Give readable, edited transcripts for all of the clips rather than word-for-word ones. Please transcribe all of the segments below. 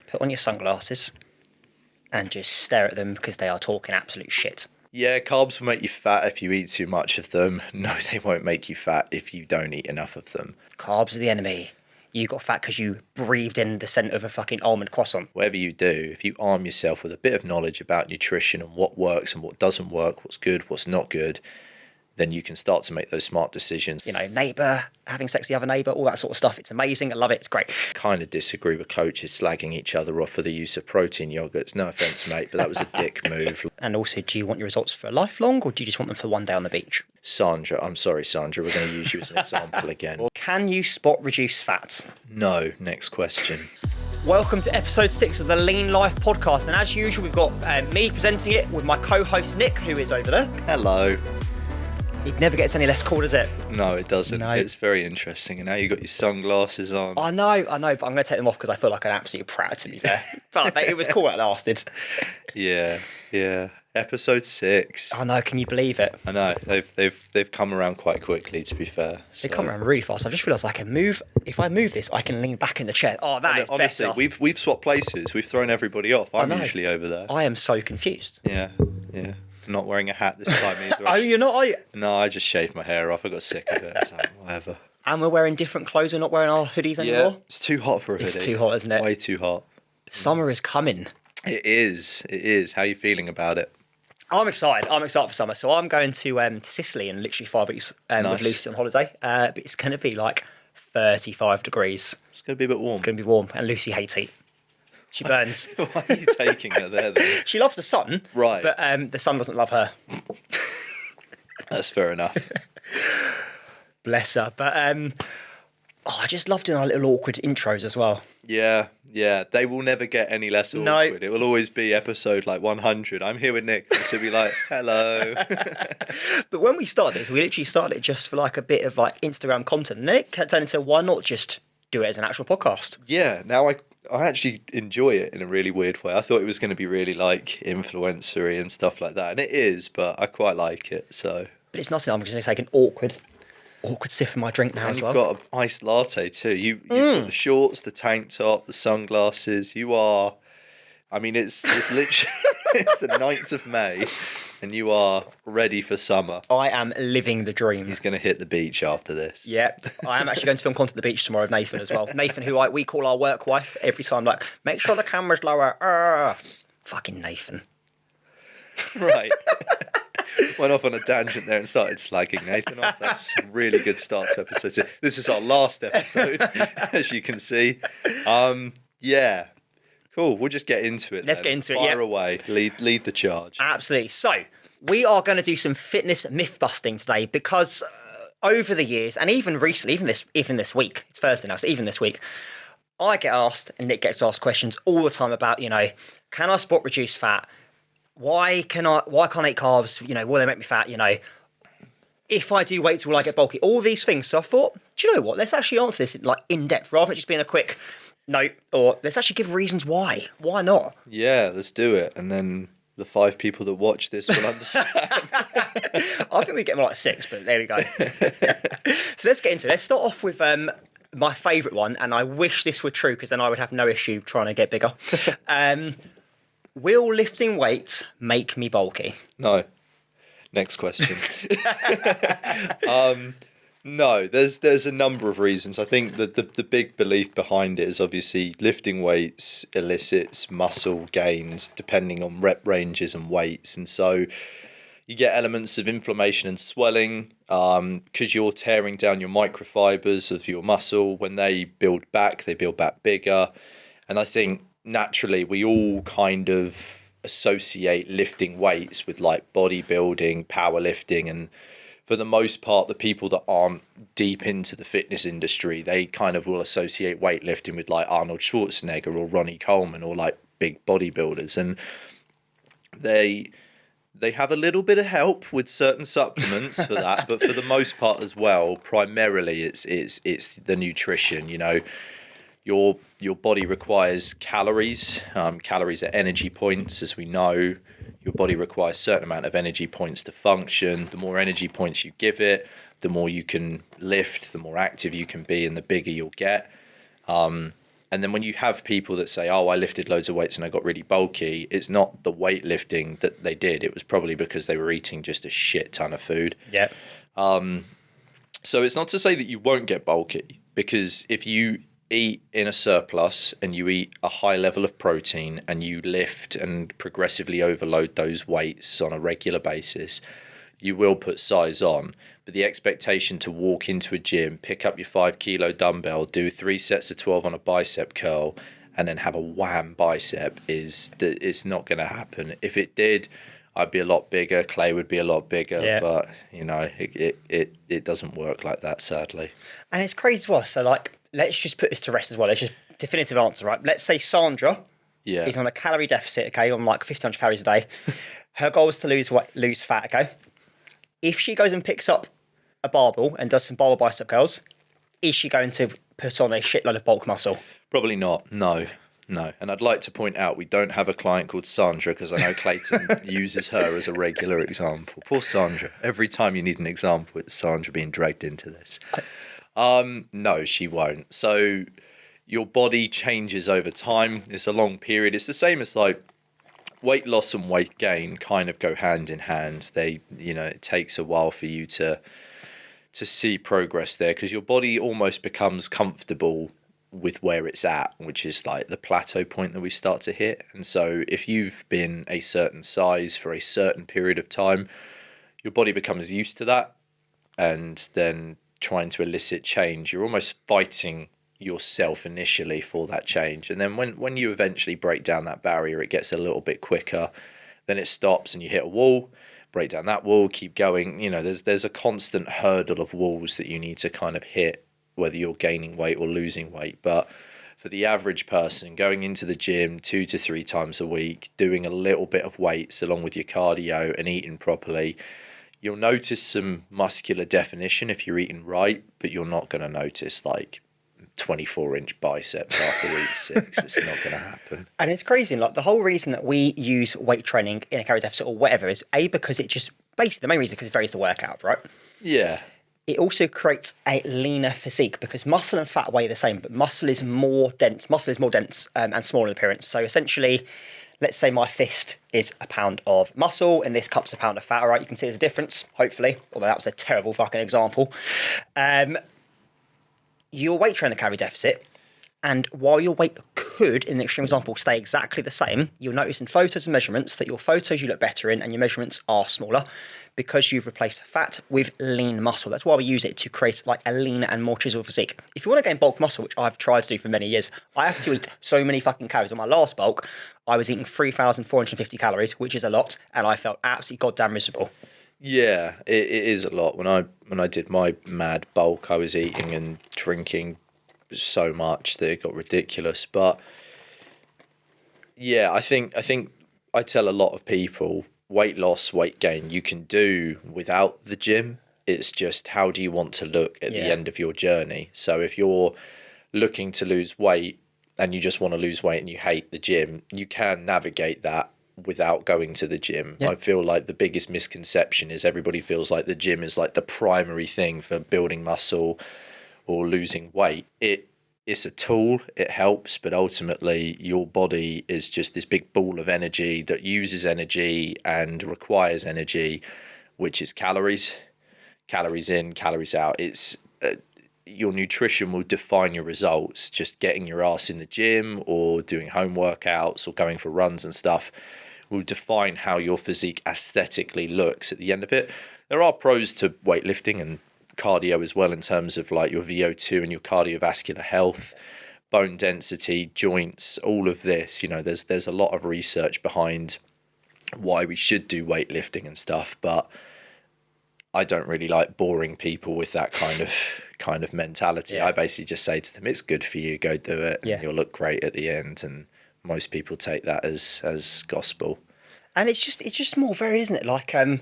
put on your sunglasses and just stare at them because they are talking absolute shit. Yeah, carbs will make you fat if you eat too much of them. No, they won't make you fat if you don't eat enough of them. Carbs are the enemy. You got fat because you breathed in the scent of a fucking almond croissant. Whatever you do, if you arm yourself with a bit of knowledge about nutrition and what works and what doesn't work, what's good, what's not good, then you can start to make those smart decisions. You know, neighbour, having sex with the other neighbour, all that sort of stuff. It's amazing. I love it. It's great. Kind of disagree with coaches slagging each other off for the use of protein yogurts. No offence, mate, but that was a dick move. And also, do you want your results for lifelong, or do you just want them for one day on the beach? Sandra, I'm sorry, Sandra, we're going to use you as an example again. Can you spot reduced fat? No. Next question. Welcome to episode 6 of the Lean Life podcast. And as usual, we've got me presenting it with my co-host Nick, who is over there. Hello. It never gets any less cool, does it? No, it doesn't. No. It's very interesting. And now you've got your sunglasses on. I know, but I'm going to take them off because I feel like an absolute prat, to be fair. But it was cool that lasted. Yeah. Episode 6. I know, can you believe it? I know. They've come around quite quickly, to be fair. They come around really fast. I just realised I can move. If I move this, I can lean back in the chair. Oh, that is honestly, better. We've swapped places. We've thrown everybody off. I'm usually over there. I am so confused. Yeah. Not wearing a hat this time either. Oh, you're not, are you? No, I just shaved my hair off. I got sick of it. So whatever. And we're wearing different clothes. We're not wearing our hoodies anymore. Yeah, it's too hot for a hoodie. It's too hot, isn't it? Way too hot. Summer is coming. It is. How are you feeling about it? I'm excited. I'm excited for summer. So I'm going to Sicily in literally 5 weeks Nice. with Lucy on holiday. But it's going to be like 35 degrees. It's going to be a bit warm. It's going to be warm. And Lucy hates heat. She burns. Why are you taking her there then? She loves the sun. Right. But the sun doesn't love her. That's fair enough. Bless her. But I just love doing our little awkward intros as well. Yeah. They will never get any less awkward. No. It will always be episode like 100. I'm here with Nick. She'll be like, hello. But when we started this, we literally started it just for like a bit of like Instagram content. And then it turned into, why not just do it as an actual podcast? Yeah. Now I actually enjoy it in a really weird way. I thought it was going to be really like influencery and stuff like that. And it is, but I quite like it. So. But it's nothing. I'm just going to take an awkward sip of my drink now as well. And you've got an iced latte too. You've got the shorts, the tank top, the sunglasses. You are, I mean, it's literally, it's the 9th of May and you are ready for summer. I am living the dream. He's going to hit the beach after this. Yep. I am actually going to film content at the beach tomorrow with Nathan as well. Nathan, who we call our work wife every time, like, make sure the camera's lower. Fucking Nathan. Right. Went off on a tangent there and started slagging Nathan off. That's a really good start to episode. This is our last episode, as you can see. Yeah. Cool. We'll just get into it. Let's get into it. Fire away. Lead the charge. Absolutely. So we are going to do some fitness myth busting today because over the years and even recently, even this week, it's Thursday now, so even this week, I get asked and Nick gets asked questions all the time about, can I spot reduce fat? Why can't I eat carbs? Will they make me fat? If I do wait till I get bulky, all these things. So I thought, do you know what? Let's actually answer this in depth rather than just being a quick note, or let's actually give reasons why. Why not? Yeah, let's do it. And then the 5 people that watch this will understand. I think we get more like 6, but there we go. So let's get into it. Let's start off with my favourite one, and I wish this were true because then I would have no issue trying to get bigger. Will lifting weights make me bulky? No. Next question. No, there's a number of reasons. I think that the big belief behind it is obviously lifting weights elicits muscle gains depending on rep ranges and weights. And so you get elements of inflammation and swelling because you're tearing down your microfibers of your muscle. When they build back bigger. And I think naturally we all kind of associate lifting weights with like bodybuilding, powerlifting, and for the most part the people that aren't deep into the fitness industry, they kind of will associate weightlifting with like Arnold Schwarzenegger or Ronnie Coleman or like big bodybuilders, and they have a little bit of help with certain supplements for that, but for the most part as well, primarily it's the nutrition. Your body requires calories. Calories are energy points, as we know. Your body requires a certain amount of energy points to function. The more energy points you give it, the more you can lift, the more active you can be, and the bigger you'll get. And then when you have people that say, oh, I lifted loads of weights and I got really bulky, it's not the weightlifting that they did. It was probably because they were eating just a shit ton of food. Yeah. So it's not to say that you won't get bulky, because if you eat in a surplus and you eat a high level of protein and you lift and progressively overload those weights on a regular basis, you will put size on. But the expectation to walk into a gym, pick up your 5 kilo dumbbell, do 3 sets of 12 on a bicep curl, and then have a wham bicep it's not going to happen. If it did, I'd be a lot bigger. Clay would be a lot bigger, Yeah. but it doesn't work like that, sadly. And it's crazy as well. So, like, let's just put this to rest as well. Let's just definitive answer, right? Let's say Sandra is on a calorie deficit, okay, on like 1,500 calories a day. Her goal is to lose fat, okay? If she goes and picks up a barbell and does some barbell bicep curls, is she going to put on a shitload of bulk muscle? Probably not. No. And I'd like to point out we don't have a client called Sandra, because I know Clayton uses her as a regular example. Poor Sandra. Every time you need an example, it's Sandra being dragged into this. No, she won't. So your body changes over time. It's a long period. It's the same as like weight loss and weight gain kind of go hand in hand. They, it takes a while for you to see progress there, because your body almost becomes comfortable with where it's at, which is like the plateau point that we start to hit. And so if you've been a certain size for a certain period of time, your body becomes used to that, and then trying to elicit change, you're almost fighting yourself initially for that change. And then when you eventually break down that barrier, it gets a little bit quicker, then it stops and you hit a wall, break down that wall, keep going. There's a constant hurdle of walls that you need to kind of hit, whether you're gaining weight or losing weight. But for the average person, going into the gym 2 to 3 times a week, doing a little bit of weights along with your cardio and eating properly, you'll notice some muscular definition if you're eating right, but you're not going to notice like 24-inch biceps after week 6. It's not going to happen. And it's crazy. Like, the whole reason that we use weight training in a calorie deficit or whatever is because it just, basically the main reason, because it varies the workout, right? Yeah. It also creates a leaner physique, because muscle and fat weigh the same, but muscle is more dense. And smaller in appearance. So essentially, let's say my fist is a pound of muscle and this cup's a pound of fat. All right, you can see there's a difference, hopefully. Although that was a terrible fucking example. Your weight train the calorie deficit, and while your weight could, in the extreme example, stay exactly the same, you'll notice in photos and measurements that your photos you look better in and your measurements are smaller, because you've replaced fat with lean muscle. That's why we use it, to create like a leaner and more chiseled physique. If you want to gain bulk muscle, which I've tried to do for many years, I have to eat so many fucking calories. On my last bulk, I was eating 3,450 calories, which is a lot, and I felt absolutely goddamn miserable. Yeah, it is a lot. When I did my mad bulk, I was eating and drinking so much that it got ridiculous. But yeah, I think I tell a lot of people, weight loss, weight gain, you can do without the gym. It's just, how do you want to look at the end of your journey? So if you're looking to lose weight and you just want to lose weight and you hate the gym, you can navigate that without going to the gym. I feel like the biggest misconception is everybody feels like the gym is like the primary thing for building muscle or losing weight. It's a tool, it helps, but ultimately your body is just this big ball of energy that uses energy and requires energy, which is calories in, calories out. It's your nutrition will define your results. Just getting your ass in the gym or doing home workouts or going for runs and stuff will define how your physique aesthetically looks at the end of it. There are pros to weightlifting and cardio as well, in terms of like your VO2 and your cardiovascular health, bone density, joints, all of this. There's a lot of research behind why we should do weightlifting and stuff, but I don't really like boring people with that kind of mentality. I basically just say to them, it's good for you, go do it, and you'll look great at the end. And most people take that as gospel. And it's just more varied, isn't it? Like, and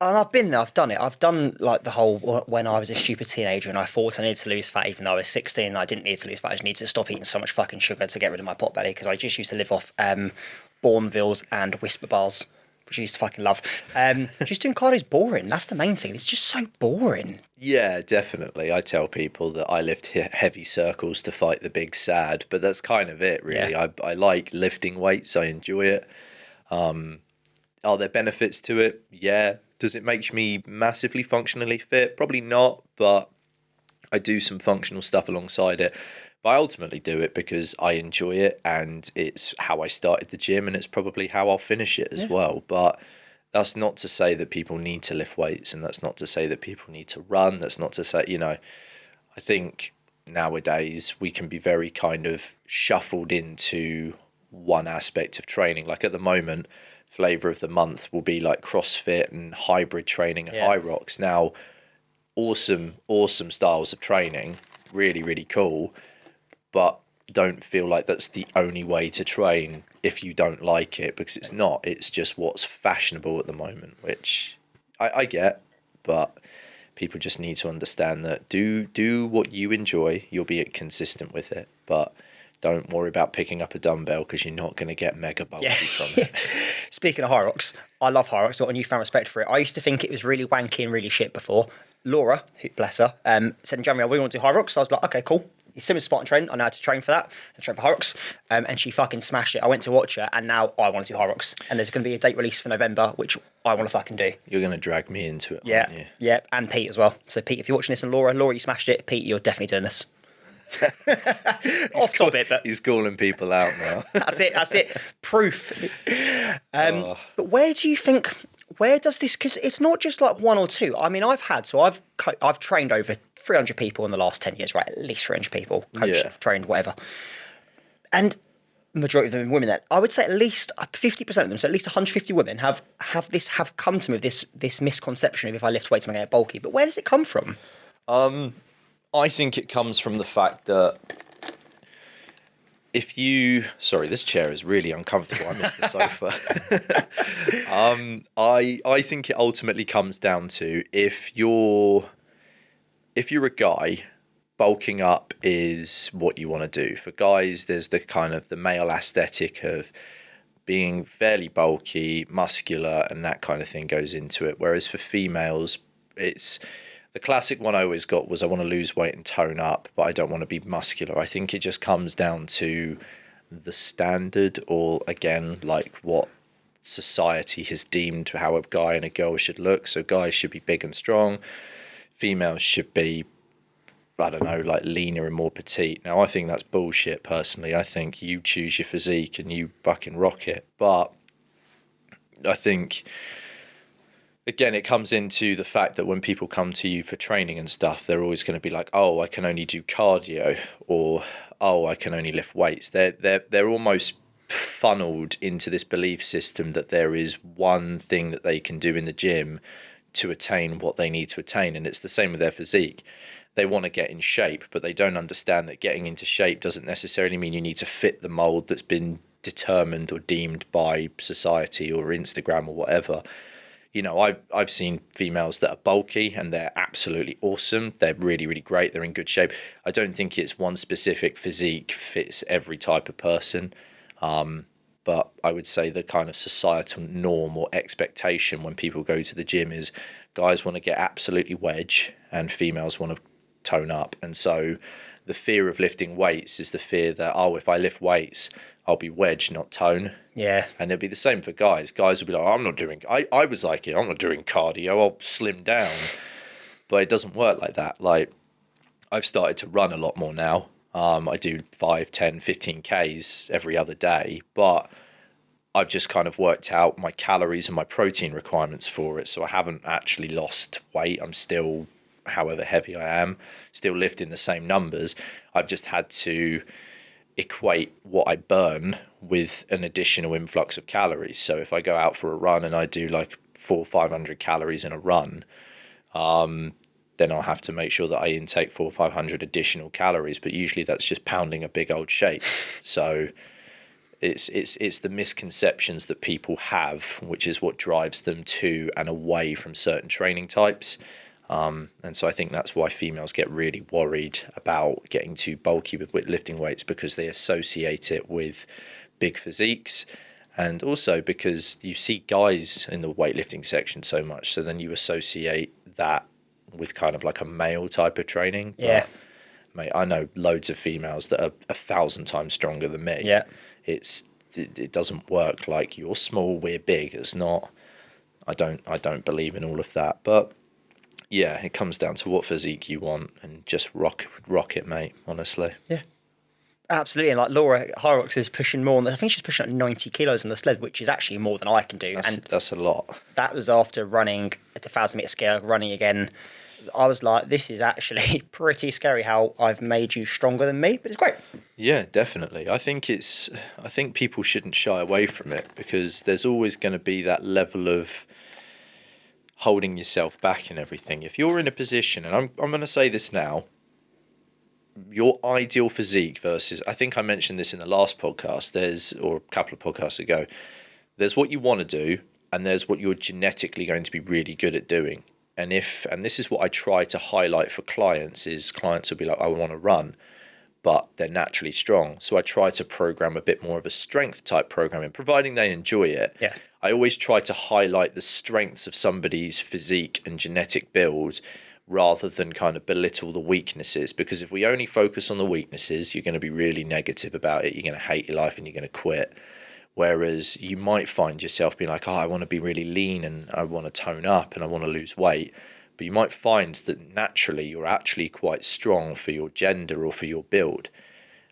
I've been there, I've done it. I've done like the whole, when I was a stupid teenager and I thought I needed to lose fat, even though I was 16 and I didn't need to lose fat. I just needed to stop eating so much fucking sugar to get rid of my pot belly, because I just used to live off Bourneville's and Whisper bars which I used to fucking love. Just doing cardio is boring. That's the main thing. It's just so boring. Yeah, definitely. I tell people that I lift heavy circles to fight the big sad, but that's kind of it, really. Yeah. I like lifting weights. I enjoy it. Are there benefits to it? Yeah. Does it make me massively functionally fit? Probably not, but I do some functional stuff alongside it. But I ultimately do it because I enjoy it, and it's how I started the gym, and it's probably how I'll finish it as well. But that's not to say that people need to lift weights, and that's not to say that people need to run. That's not to say, I think nowadays we can be very kind of shuffled into one aspect of training. Like at the moment, flavour of the month will be like CrossFit and hybrid training and high rocks. Now, awesome styles of training, really, really cool, but don't feel like that's the only way to train if you don't like it, because it's not. It's just what's fashionable at the moment, which I get, but people just need to understand that do what you enjoy. You'll be consistent with it, but don't worry about picking up a dumbbell because you're not going to get mega bulky from it. Speaking of high rocks, I love high rocks. Got a newfound respect for it. I used to think it was really wanky and really shit before. Laura, who, bless her, said in January, we want to do high rocks. So I was like, okay, cool. It's similar to Spartan training. I know how to train for that. I train for high rocks. And she fucking smashed it. I went to watch her, and now I want to do high rocks. And there's going to be a date release for November, which I want to fucking do. You're going to drag me into it, Yeah. aren't you? Yeah. And Pete as well. So Pete, if you're watching this, and Laura, you smashed it. Pete, you're definitely doing this. Off topic, but He's calling people out now. That's it. Proof. But where do you think? Where does this? Because it's not just like one or two. I mean, I've trained over 300 people in the last 10 years, right? At least 300 people, coached, trained, whatever. And majority of them are women. That I would say at least 50% of them, so at least 150 women have come to me with this misconception of if I lift weights, I'm going to get bulky. But where does it come from? I think it comes from the fact that sorry, this chair is really uncomfortable. I missed the sofa. I think it ultimately comes down to if you're a guy, bulking up is what you want to do. For guys, there's the kind of the male aesthetic of being fairly bulky, muscular, and that kind of thing goes into it. Whereas for females, it's the classic one I always got was I want to lose weight and tone up, but I don't want to be muscular. I think it just comes down to the standard, or again, like what society has deemed how a guy and a girl should look. So guys should be big and strong. Females should be, I don't know, like leaner and more petite. Now, I think that's bullshit, personally. I think you choose your physique and you fucking rock it. But I think, again, it comes into the fact that when people come to you for training and stuff, they're always going to be like, oh, I can only do cardio, or, oh, I can only lift weights. They're almost funneled into this belief system that there is one thing that they can do in the gym to attain what they need to attain. And it's the same with their physique. They want to get in shape, but they don't understand that getting into shape doesn't necessarily mean you need to fit the mold that's been determined or deemed by society or Instagram or whatever. You know, I've seen females that are bulky and they're absolutely awesome. They're really, really great. They're in good shape. I don't think it's one specific physique fits every type of person. But I would say the kind of societal norm or expectation when people go to the gym is guys want to get absolutely wedge and females want to tone up. And so the fear of lifting weights is the fear that, oh, if I lift weights, I'll be wedge, not tone. Yeah. And it'll be the same for guys. Guys will be like, I'm not doing, I was like, I'm not doing cardio, I'll slim down. But it doesn't work like that. Like, I've started to run a lot more now. I do 5, 10, 15 Ks every other day, but I've just kind of worked out my calories and my protein requirements for it. So I haven't actually lost weight. I'm still, however heavy I am, still lifting the same numbers. I've just had to equate what I burn with an additional influx of calories. So if I go out for a run and I do like 400 or 500 calories in a run, then I'll have to make sure that I intake 400 or 500 additional calories. But usually that's just pounding a big old shake. So it's the misconceptions that people have, which is what drives them to and away from certain training types. And so I think that's why females get really worried about getting too bulky with lifting weights, because they associate it with big physiques. And also because you see guys in the weightlifting section so much, so then you associate that with kind of like a male type of training. Yeah. But, mate, I know loads of females that are 1,000 times stronger than me. Yeah. It doesn't work like you're small, we're big. It's not. I don't believe in all of that. But yeah, it comes down to what physique you want and just rock it, mate. Honestly. Yeah. Absolutely, and like Laura Hyrox is pushing more. I think she's pushing at 90 kilos on the sled, which is actually more than I can do. That's a lot. That was after running at a 1,000-meter scale, running again. I was like, this is actually pretty scary how I've made you stronger than me, but it's great. Yeah, definitely. I think people shouldn't shy away from it because there's always going to be that level of holding yourself back and everything. If you're in a position, and I'm going to say this now, your ideal physique versus, I think I mentioned this in the last podcast, or a couple of podcasts ago, there's what you want to do and there's what you're genetically going to be really good at doing. And this is what I try to highlight for clients will be like, I want to run, but they're naturally strong. So I try to program a bit more of a strength type programming, providing they enjoy it. Yeah. I always try to highlight the strengths of somebody's physique and genetic build rather than kind of belittle the weaknesses, because if we only focus on the weaknesses, you're going to be really negative about it. You're going to hate your life and you're going to quit. Whereas you might find yourself being like, I want to be really lean and I want to tone up and I want to lose weight. But you might find that naturally you're actually quite strong for your gender or for your build.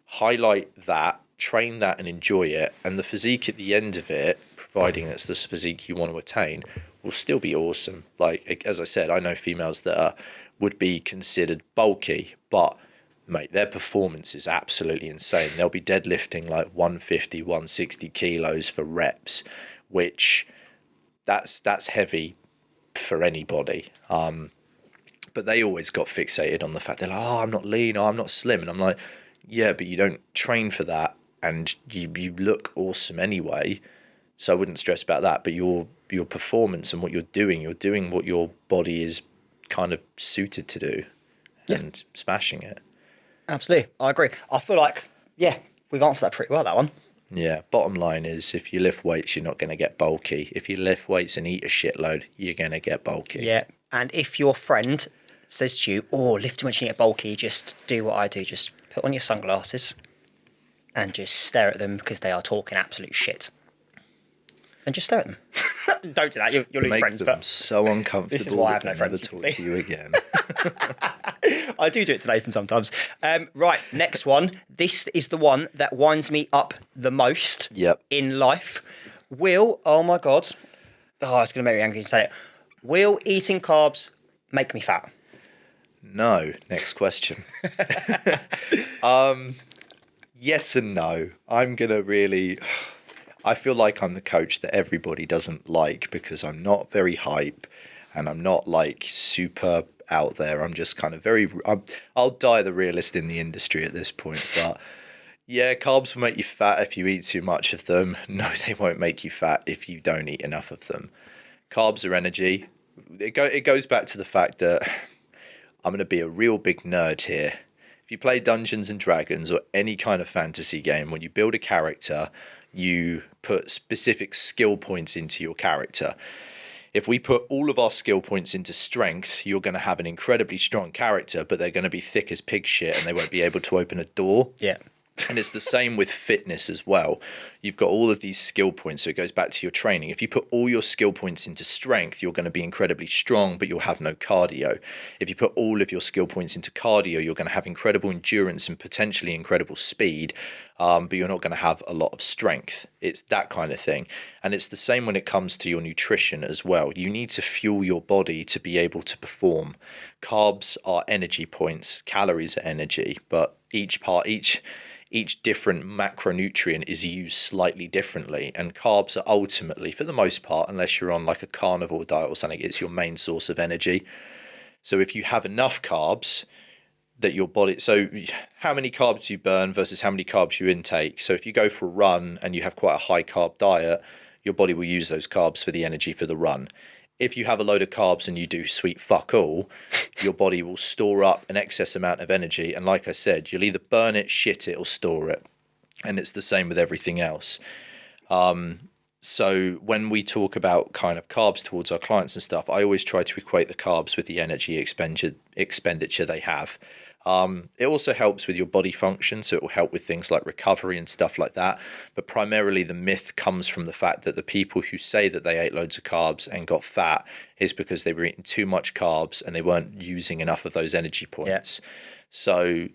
Highlight that, train that and enjoy it. And the physique at the end of it, providing that's the physique you want to attain, will still be awesome. Like, as I said, I know females that would be considered bulky, but mate, their performance is absolutely insane. They'll be deadlifting like 150, 160 kilos for reps, which that's heavy for anybody. But they always got fixated on the fact they're like, oh, I'm not lean, oh, I'm not slim. And I'm like, yeah, but you don't train for that and you look awesome anyway. So I wouldn't stress about that. But your performance and what you're doing what your body is kind of suited to do and smashing it. Absolutely. I agree. I feel like, yeah, we've answered that pretty well, that one. Yeah. Bottom line is if you lift weights, you're not going to get bulky. If you lift weights and eat a shitload, you're going to get bulky. Yeah. And if your friend says to you, oh, lift too much and you get bulky, just do what I do. Just put on your sunglasses and just stare at them because they are talking absolute shit. And just stare at them. Don't do that. You'll lose Make friends. them But so uncomfortable. this is why I have no that they friends. never talk to you again. I do it to Nathan sometimes. Right, next one. This is the one that winds me up the most in life. Will, oh my God. Oh, it's going to make me angry to say it. Will eating carbs make me fat? No. Next question. Yes and no. I feel like I'm the coach that everybody doesn't like because I'm not very hype and I'm not like super out there. I'm just kind of I'll die the realist in the industry at this point. But yeah, carbs will make you fat if you eat too much of them. No, they won't make you fat if you don't eat enough of them. Carbs are energy. It goes back to the fact that I'm going to be a real big nerd here. If you play Dungeons and Dragons or any kind of fantasy game, when you build a character, you put specific skill points into your character. If we put all of our skill points into strength, you're going to have an incredibly strong character, but they're going to be thick as pig shit and they won't be able to open a door. Yeah. And it's the same with fitness as well. You've got all of these skill points, so it goes back to your training. If you put all your skill points into strength, you're going to be incredibly strong, but you'll have no cardio. If you put all of your skill points into cardio, you're going to have incredible endurance and potentially incredible speed, but you're not going to have a lot of strength. It's that kind of thing. And it's the same when it comes to your nutrition as well. You need to fuel your body to be able to perform. Carbs are energy points, calories are energy, but each different macronutrient is used slightly differently, and carbs are ultimately, for the most part, unless you're on like a carnivore diet or something, it's your main source of energy. So if you have enough carbs that your body, so how many carbs you burn versus how many carbs you intake. So if you go for a run and you have quite a high carb diet, your body will use those carbs for the energy for the run. If you have a load of carbs and you do sweet fuck all, your body will store up an excess amount of energy. And like I said, you'll either burn it, shit it, or store it. And it's the same with everything else. So when we talk about kind of carbs towards our clients and stuff, I always try to equate the carbs with the energy expenditure they have. It also helps with your body function, so it will help with things like recovery and stuff like that. But primarily the myth comes from the fact that the people who say that they ate loads of carbs and got fat is because they were eating too much carbs and they weren't using enough of those energy points. Yeah. So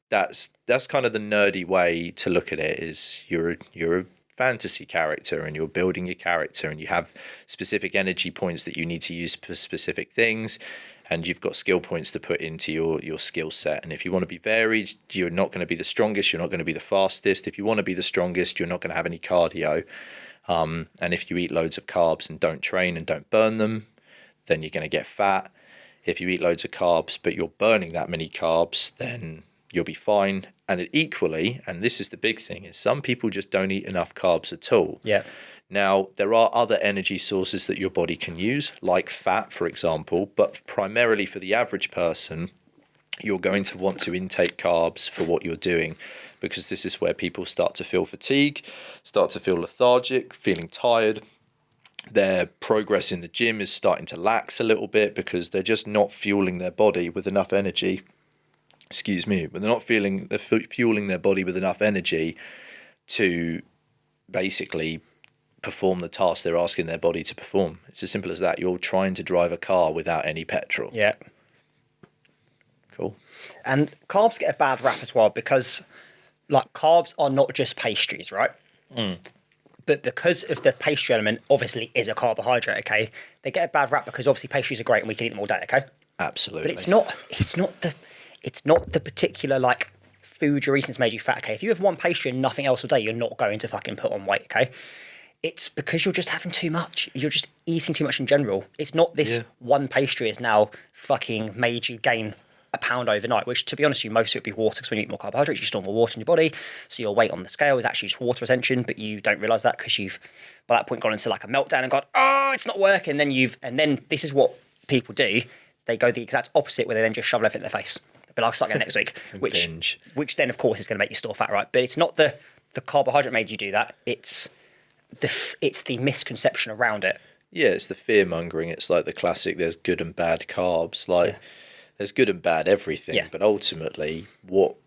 that's kind of the nerdy way to look at it, is you're a fantasy character and you're building your character and you have specific energy points that you need to use for specific things, and you've got skill points to put into your skill set. And if you want to be varied, you're not going to be the strongest, you're not going to be the fastest. If you want to be the strongest, you're not going to have any cardio. And if you eat loads of carbs and don't train and don't burn them, then you're going to get fat. If you eat loads of carbs but you're burning that many carbs, then you'll be fine. And equally, and this is the big thing, is some people just don't eat enough carbs at all. Yeah. Now, there are other energy sources that your body can use, like fat, for example, but primarily for the average person, you're going to want to intake carbs for what you're doing, because this is where people start to feel fatigue, start to feel lethargic, feeling tired. Their progress in the gym is starting to lax a little bit because they're just not fueling their body with enough energy. But they're not fueling their body with enough energy to basically perform the task they're asking their body to perform. It's as simple as that. You're trying to drive a car without any petrol. Yeah. Cool. And carbs get a bad rap as well because, like, carbs are not just pastries, right? But because of the pastry element, obviously is a carbohydrate, okay? They get a bad rap because obviously pastries are great and we can eat them all day, okay? Absolutely. But it's not the particular, like, food you're eating that's made you fat, okay? If you have one pastry and nothing else all day, you're not going to fucking put on weight, okay? It's because you're just having too much. You're just eating too much in general. It's not this one pastry has now fucking made you gain a pound overnight, which, to be honest with you, most of it would be water, because when you eat more carbohydrates, you store more water in your body. So your weight on the scale is actually just water retention, but you don't realise that because you've, by that point, gone into like a meltdown and gone, oh, it's not working. And then this is what people do. They go the exact opposite, where they then just shovel everything in their face. They'll be like, I'll start again next week, which then, of course, is going to make you store fat, right? But it's not the carbohydrate made you do that. It's the misconception around it. Yeah, it's the fear mongering. It's like the classic, there's good and bad carbs. There's good and bad everything. Yeah. But ultimately, what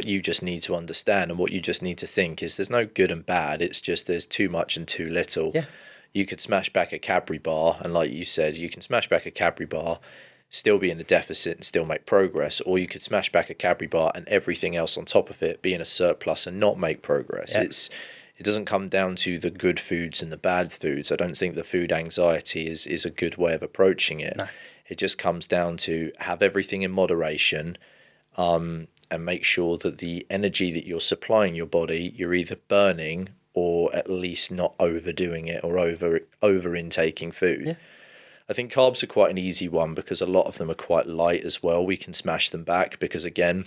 you just need to understand and what you just need to think is there's no good and bad. It's just there's too much and too little. Yeah. You could smash back a Cadbury bar, and like you said, you can smash back a Cadbury bar, still be in a deficit and still make progress, or you could smash back a Cadbury bar and everything else on top of it be in a surplus and not make progress. Yeah. It doesn't come down to the good foods and the bad foods. I don't think the food anxiety is a good way of approaching it. No. It just comes down to have everything in moderation, and make sure that the energy that you're supplying your body, you're either burning or at least not overdoing it or over intaking food. Yeah. I think carbs are quite an easy one because a lot of them are quite light as well. We can smash them back because, again,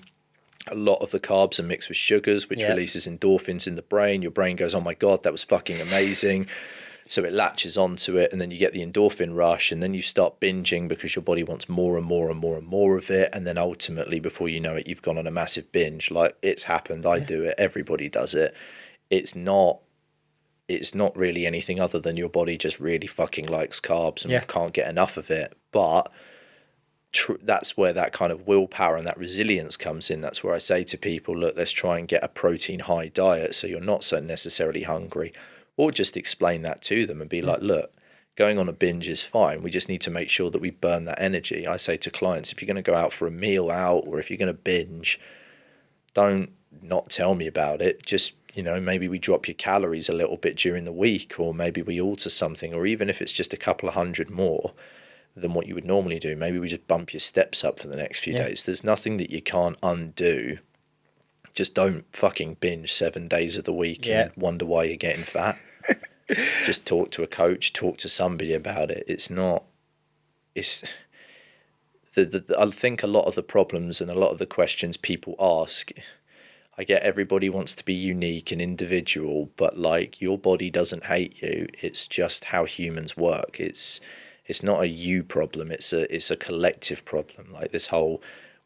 a lot of the carbs are mixed with sugars, which releases endorphins in the brain. Your brain goes, oh my God, that was fucking amazing. So it latches onto it, and then you get the endorphin rush, and then you start binging because your body wants more and more and more and more of it. And then ultimately, before you know it, you've gone on a massive binge. Like, it's happened. I do it. Everybody does it. It's not really anything other than your body just really fucking likes carbs and can't get enough of it. But that's where that kind of willpower and that resilience comes in. That's where I say to people, look, let's try and get a protein high diet so you're not so necessarily hungry, or just explain that to them and be like, look, going on a binge is fine. We just need to make sure that we burn that energy. I say to clients, if you're going to go out for a meal out, or if you're going to binge, don't not tell me about it. Just, maybe we drop your calories a little bit during the week, or maybe we alter something, or even if it's just a couple of hundred more than what you would normally do, maybe we just bump your steps up for the next few days. There's nothing that you can't undo. Just don't fucking binge 7 days of the week and wonder why you're getting fat. Just talk to a coach, talk to somebody about it. I think a lot of the problems and a lot of the questions people ask, I get everybody wants to be unique and individual, but like, your body doesn't hate you. It's just how humans work. It's not a you problem. It's a collective problem. Like this whole,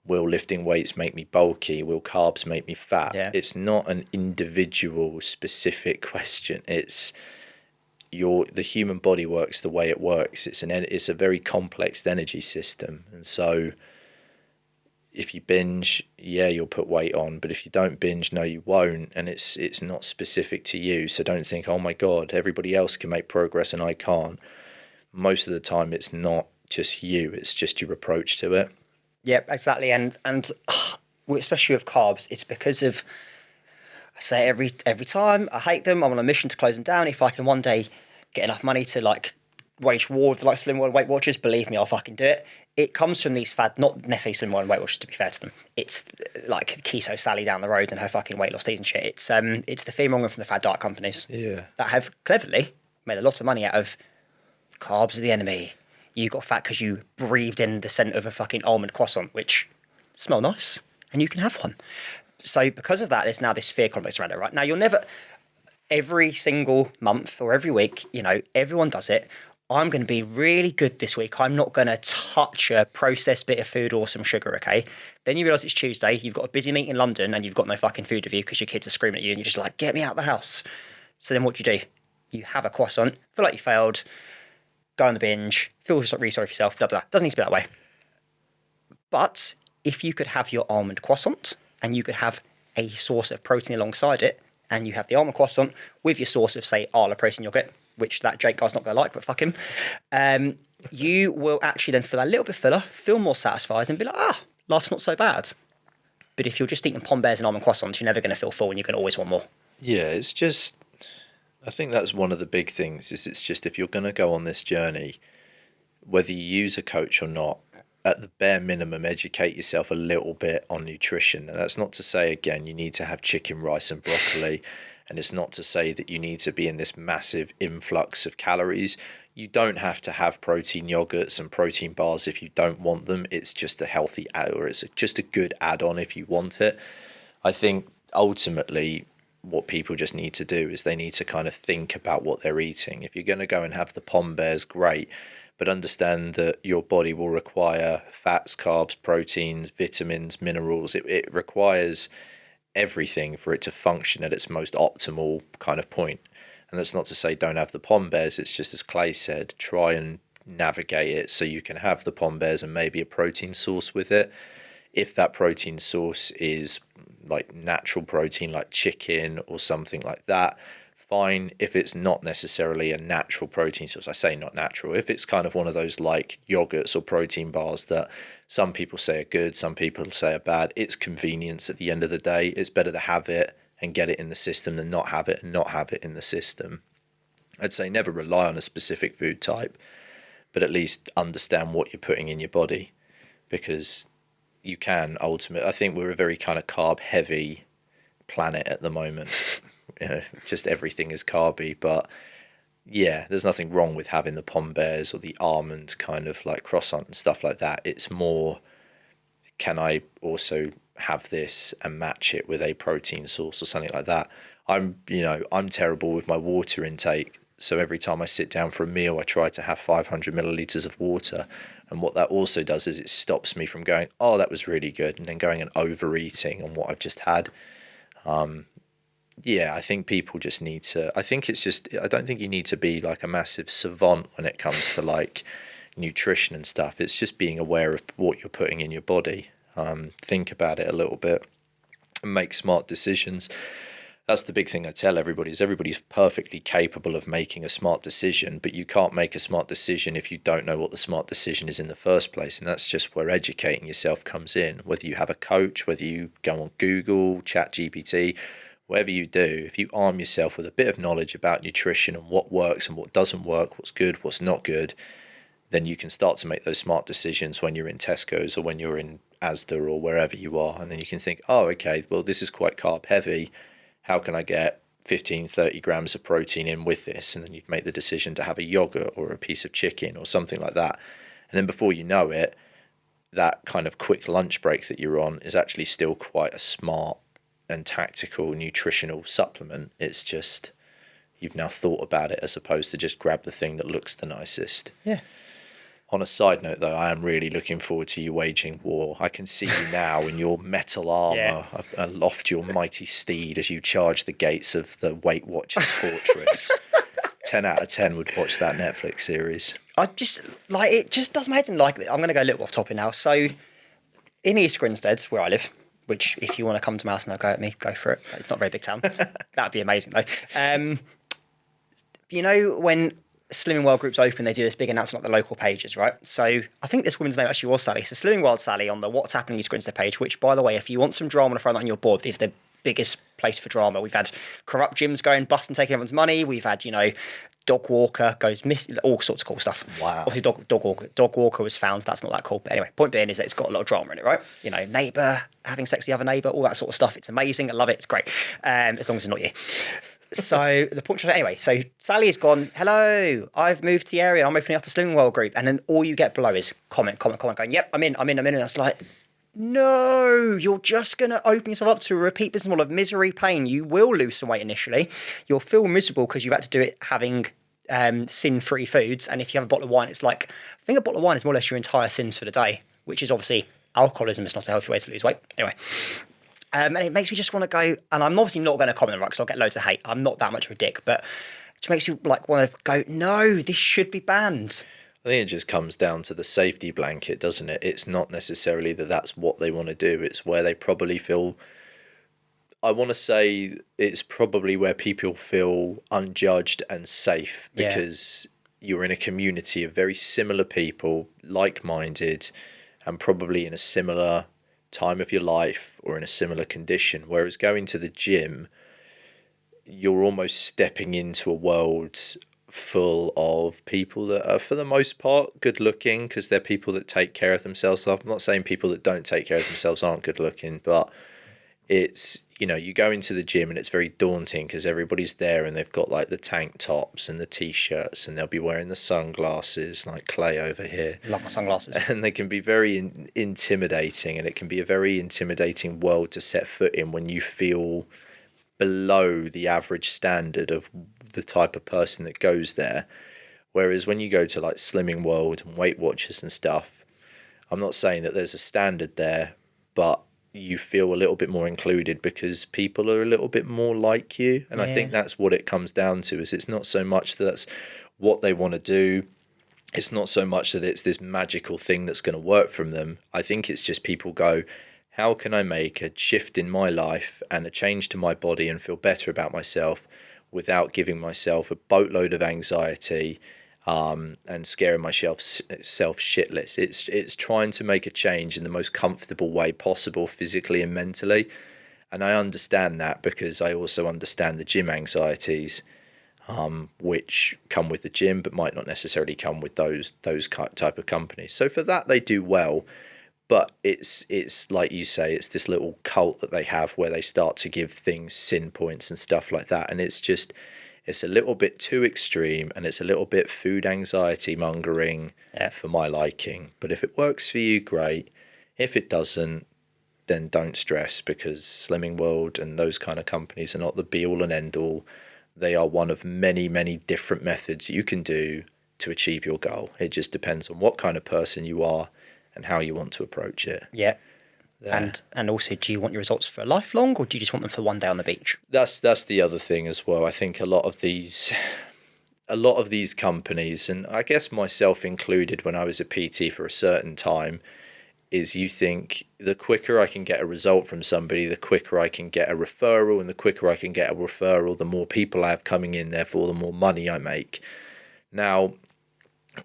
will lifting weights make me bulky? Will carbs make me fat? Yeah. It's not an individual specific question. It's the human body works the way it works. It's a very complex energy system, and so if you binge, yeah, you'll put weight on, but if you don't binge, no, you won't, and it's not specific to you. So don't think, oh my God, everybody else can make progress and I can't. Most of the time, it's not just you; it's just your approach to it. Yep, exactly. And especially with carbs, it's because of, I say every time, I hate them. I'm on a mission to close them down. If I can one day get enough money to like wage war with like Slim World Weight Watchers, believe me, I'll fucking do it. It comes from these not necessarily Slim World Weight Watchers, to be fair to them. It's like Keto Sally down the road and her fucking weight loss teas and shit. It's the fear-mongering from the fad diet companies that have cleverly made a lot of money out of carbs are the enemy. You got fat because you breathed in the scent of a fucking almond croissant, which smell nice, and you can have one. So because of that, there's now this fear complex around it, right? Now, you'll never, every single month or every week, everyone does it. I'm going to be really good this week. I'm not going to touch a processed bit of food or some sugar, okay? Then you realise it's Tuesday, you've got a busy meet in London, and you've got no fucking food with you because your kids are screaming at you, and you're just like, get me out of the house. So then what do? You have a croissant, feel like you failed, go on the binge, feel really sorry for yourself, blah, blah, blah. Doesn't need to be that way. But if you could have your almond croissant and you could have a source of protein alongside it, and you have the almond croissant with your source of, say, Arla protein yogurt, which that Jake guy's not going to like, but fuck him, you will actually then feel a little bit fuller, feel more satisfied, and be like, life's not so bad. But if you're just eating Pom Bears and almond croissants, you're never going to feel full and you're going to always want more. Yeah, it's just, I think that's one of the big things, is it's just if you're going to go on this journey, whether you use a coach or not, at the bare minimum, educate yourself a little bit on nutrition. And that's not to say, again, you need to have chicken, rice and broccoli. And it's not to say that you need to be in this massive influx of calories. You don't have to have protein yogurts and protein bars if you don't want them. It's just a healthy or it's just a good add-on if you want it. I think ultimately what people just need to do is they need to kind of think about what they're eating. If you're going to go and have the Pom Bears, great. But understand that your body will require fats, carbs, proteins, vitamins, minerals. It requires everything for it to function at its most optimal kind of point. And that's not to say don't have the Pom Bears. It's just, as Clay said, try and navigate it so you can have the Pom Bears and maybe a protein source with it. If that protein source is like natural protein, like chicken or something like that, fine. If it's not necessarily a natural protein source, I say not natural, if it's kind of one of those like yogurts or protein bars that some people say are good, some people say are bad, it's convenience at the end of the day. It's better to have it and get it in the system than not have it and not have it in the system. I'd say never rely on a specific food type, but at least understand what you're putting in your body, because you can ultimately, I think we're a very kind of carb heavy planet at the moment. Just everything is carby, but yeah, there's nothing wrong with having the Pom Bears or the almond kind of like croissant and stuff like that. It's more, can I also have this and match it with a protein source or something like that? I'm terrible with my water intake, so every time I sit down for a meal, I try to have 500 milliliters of water. And what that also does is it stops me from going, oh, that was really good, and then going and overeating on what I've just had. Yeah, I think people just need to, I don't think you need to be like a massive savant when it comes to like nutrition and stuff. It's just being aware of what you're putting in your body. Think about it a little bit and make smart decisions. That's the big thing I tell everybody, is everybody's perfectly capable of making a smart decision, but you can't make a smart decision if you don't know what the smart decision is in the first place. And that's just where educating yourself comes in. Whether you have a coach, whether you go on Google, ChatGPT, whatever you do, if you arm yourself with a bit of knowledge about nutrition and what works and what doesn't work, what's good, what's not good, then you can start to make those smart decisions when you're in Tesco's or when you're in Asda or wherever you are. And then you can think, oh, okay, well, this is quite carb heavy. How can I get 15, 30 grams of protein in with this? And then you make the decision to have a yogurt or a piece of chicken or something like that. And then before you know it, that kind of quick lunch break that you're on is actually still quite a smart and tactical nutritional supplement. It's just you've now thought about it as opposed to just grab the thing that looks the nicest. Yeah. On a side note, though, I am really looking forward to you waging war. I can see you now in your metal armour aloft your mighty steed as you charge the gates of the Weight Watchers fortress. 10 out of 10 would watch that Netflix series. I just like it. Just does my head in. Like, I'm going to go a little off topic now. So, in East Grinstead, where I live, which if you want to come to my house and go at me, go for it. It's not a very big town. That'd be amazing though. You know when Slimming World groups open, they do this big announcement on the local pages, right? So I think this woman's name actually was Sally. So Slimming World Sally on the What's Happening East Grinstead page. Which, by the way, if you want some drama to throw on your board, this is the biggest place for drama. We've had corrupt gyms going bust and taking everyone's money. We've had, dog walker goes missing, all sorts of cool stuff. Wow. Obviously, dog walker was found. That's not that cool. But anyway, point being is that it's got a lot of drama in it, right? Neighbour having sex with the other neighbour, all that sort of stuff. It's amazing. I love it. It's great. As long as it's not you. So the point. Anyway, so Sally's gone. Hello, I've moved to the area. I'm opening up a Slimming World group, and then all you get below is comment, going, "Yep, I'm in." And that's like, no, you're just going to open yourself up to a repeat business model of misery, pain. You will lose some weight initially. You'll feel miserable because you've had to do it having sin-free foods. And if you have a bottle of wine, it's like, I think a bottle of wine is more or less your entire sins for the day, which is obviously alcoholism is not a healthy way to lose weight. Anyway. And it makes me just want to go, and I'm obviously not going to comment on it because I'll get loads of hate. I'm not that much of a dick, but it just makes you want to go, no, this should be banned. I think it just comes down to the safety blanket, doesn't it? It's not necessarily that that's what they want to do. It's where they probably feel, I want to say it's probably where people feel unjudged and safe because you're in a community of very similar people, like-minded, and probably in a similar time of your life or in a similar condition. Whereas going to the gym, you're almost stepping into a world full of people that are, for the most part, good looking because they're people that take care of themselves. I'm not saying people that don't take care of themselves aren't good looking, but it's, you go into the gym and it's very daunting because everybody's there and they've got like the tank tops and the t-shirts and they'll be wearing the sunglasses like Clay over here. I love my sunglasses. And they can be very intimidating, and it can be a very intimidating world to set foot in when you feel below the average standard of the type of person that goes there. Whereas when you go to like Slimming World and Weight Watchers and stuff, I'm not saying that there's a standard there, but you feel a little bit more included because people are a little bit more like you. And I think that's what it comes down to, is it's not so much that that's what they want to do. It's not so much that it's this magical thing that's going to work from them. I think it's just people go, how can I make a shift in my life and a change to my body and feel better about myself without giving myself a boatload of anxiety and scaring myself shitless. It's trying to make a change in the most comfortable way possible, physically and mentally. And I understand that because I also understand the gym anxieties, which come with the gym, but might not necessarily come with those type of companies. So for that, they do well. But it's like you say, it's this little cult that they have where they start to give things sin points and stuff like that. And it's a little bit too extreme, and it's a little bit food anxiety mongering for my liking. But if it works for you, great. If it doesn't, then don't stress, because Slimming World and those kind of companies are not the be all and end all. They are one of many, many different methods you can do to achieve your goal. It just depends on what kind of person you are and how you want to approach it. Yeah. And also, do you want your results for lifelong, or do you just want them for one day on the beach? That's the other thing as well. I think a lot of these companies, and I guess myself included when I was a PT for a certain time, is you think the quicker I can get a result from somebody, the quicker I can get a referral, and the quicker I can get a referral, the more people I have coming in, therefore the more money I make. Now,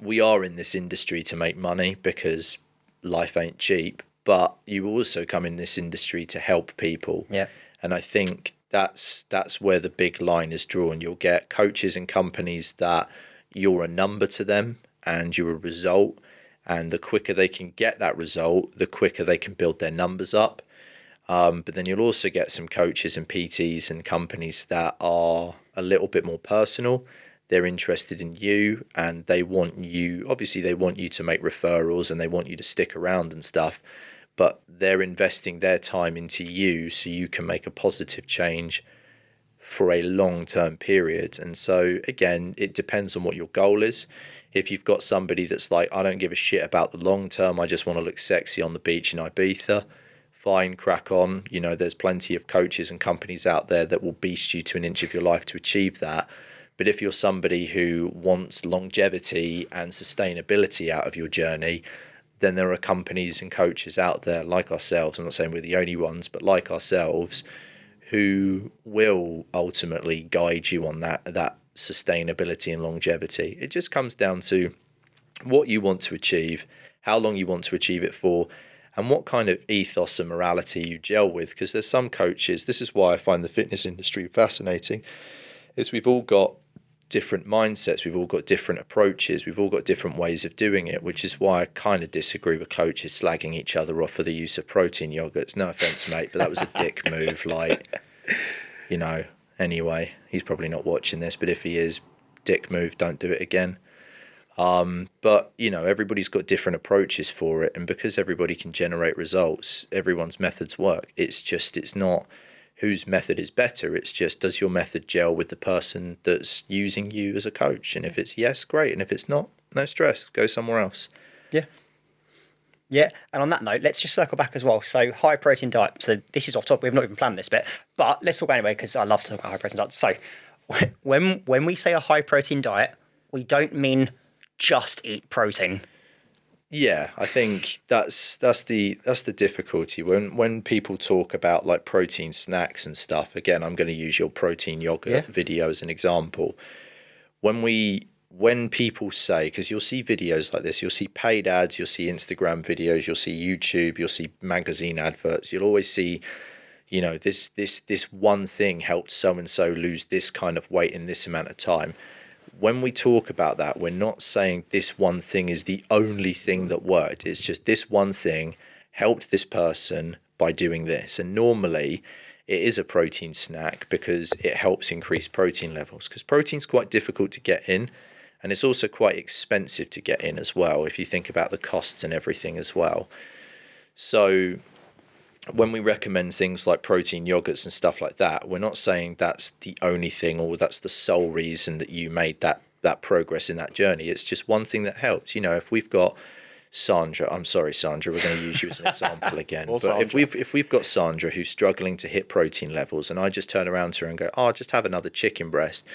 we are in this industry to make money because life ain't cheap, but you also come in this industry to help people. Yeah. And I think that's where the big line is drawn. You'll get coaches and companies that you're a number to them and you're a result. And the quicker they can get that result, the quicker they can build their numbers up. But then you'll also get some coaches and PTs and companies that are a little bit more personal. They're interested in you, and they want you, obviously they want you to make referrals and they want you to stick around and stuff, but they're investing their time into you so you can make a positive change for a long-term period. And so again, it depends on what your goal is. If you've got somebody that's like, I don't give a shit about the long term, I just want to look sexy on the beach in Ibiza, fine, crack on. There's plenty of coaches and companies out there that will beast you to an inch of your life to achieve that. But if you're somebody who wants longevity and sustainability out of your journey, then there are companies and coaches out there like ourselves. I'm not saying we're the only ones, but like ourselves, who will ultimately guide you on that sustainability and longevity. It just comes down to what you want to achieve, how long you want to achieve it for, and what kind of ethos and morality you gel with. Because there's some coaches, this is why I find the fitness industry fascinating, is we've all got different mindsets, we've all got different approaches, we've all got different ways of doing it, which is why I kind of disagree with coaches slagging each other off for the use of protein yogurts. No offense, mate, but that was a dick move. Like, you know, anyway, he's probably not watching this, but if he is, dick move, don't do it again. But, you know, everybody's got different approaches for it. And because everybody can generate results, everyone's methods work. It's not whose method is better. It's just, does your method gel with the person that's using you as a coach? And if it's yes, great. And if it's not, no stress, go somewhere else. Yeah. Yeah, and on that note, let's just circle back as well. So, high protein diet. So, this is off topic. We've not even planned this bit, but let's talk about it anyway because I love to talk about high protein diet. So, when we say a high protein diet, we don't mean just eat protein. Yeah, I think that's the difficulty when people talk about like protein snacks and stuff. Again, I'm going to use your protein yogurt video as an example. When people say, because you'll see videos like this, you'll see paid ads, you'll see Instagram videos, you'll see YouTube, you'll see magazine adverts, you'll always see, you know, this one thing helped so and so lose this kind of weight in this amount of time. When we talk about that, we're not saying this one thing is the only thing that worked. It's just this one thing helped this person by doing this. And normally it is a protein snack because it helps increase protein levels, because protein's quite difficult to get in. And it's also quite expensive to get in as well, if you think about the costs and everything as well. So when we recommend things like protein yogurts and stuff like that, we're not saying that's the only thing or that's the sole reason that you made that progress in that journey. It's just one thing that helps. You know, if we've got Sandra, I'm sorry, Sandra, we're going to use you as an example again. But Sandra. if we've got Sandra who's struggling to hit protein levels, and I just turn around to her and go, "Oh, just have another chicken breast,"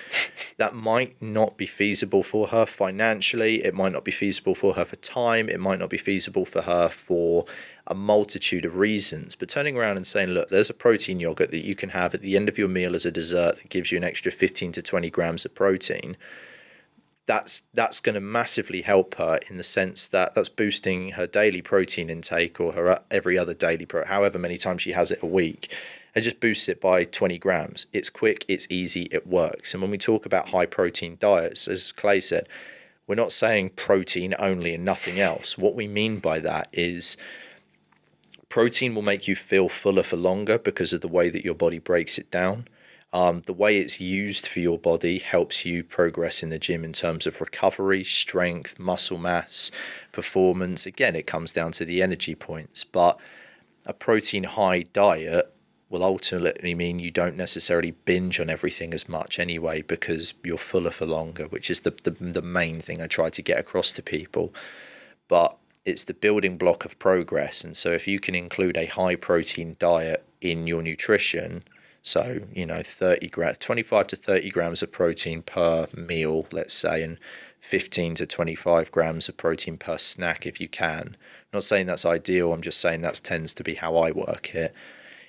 that might not be feasible for her financially. It might not be feasible for her for time. It might not be feasible for her for a multitude of reasons. But turning around and saying, "Look, there's a protein yogurt that you can have at the end of your meal as a dessert that gives you an extra 15 to 20 grams of protein," that's going to massively help her in the sense that that's boosting her daily protein intake, or her every other daily, however many times she has it a week, and just boosts it by 20 grams. It's quick, it's easy, it works. And when we talk about high protein diets, as Clay said, we're not saying protein only and nothing else. What we mean by that is protein will make you feel fuller for longer because of the way that your body breaks it down. The way it's used for your body helps you progress in the gym in terms of recovery, strength, muscle mass, performance. Again, it comes down to the energy points, but a protein high diet will ultimately mean you don't necessarily binge on everything as much anyway, because you're fuller for longer, which is the main thing I try to get across to people. But it's the building block of progress. And so if you can include a high protein diet in your nutrition, so, you know, 25 to 30 grams of protein per meal, let's say, and 15 to 25 grams of protein per snack if you can. I'm not saying that's ideal, I'm just saying that tends to be how I work it.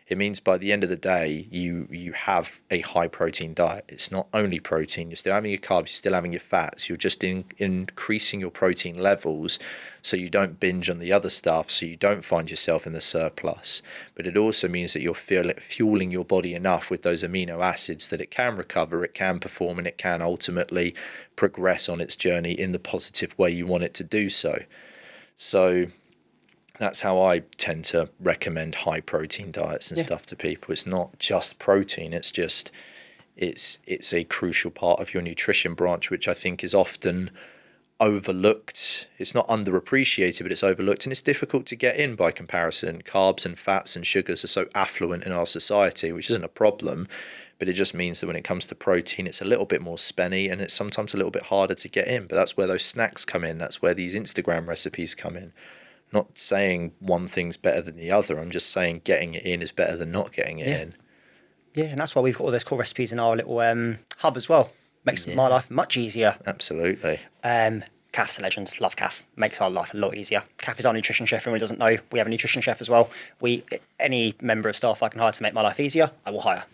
It means by the end of the day, you have a high protein diet. It's not only protein. You're still having your carbs, you're still having your fats. You're just increasing your protein levels so you don't binge on the other stuff, so you don't find yourself in the surplus. But it also means that you're fueling your body enough with those amino acids that it can recover, it can perform, and it can ultimately progress on its journey in the positive way you want it to do so. So that's how I tend to recommend high protein diets and stuff to people. It's not just protein, it's just it's a crucial part of your nutrition branch, which I think is often overlooked. It's not underappreciated, but it's overlooked, and it's difficult to get in by comparison. Carbs and fats and sugars are so affluent in our society, which isn't a problem, but it just means that when it comes to protein, it's a little bit more spenny, and it's sometimes a little bit harder to get in. But that's where those snacks come in. That's where these Instagram recipes come in. Not saying one thing's better than the other. I'm just saying getting it in is better than not getting it in. Yeah, and that's why we've got all those cool recipes in our little hub as well. Makes my life much easier. Absolutely. Kath's a legend. Love Kath. Makes our life a lot easier. Kath is our nutrition chef. Anyone who doesn't know, we have a nutrition chef as well. Any member of staff I can hire to make my life easier, I will hire.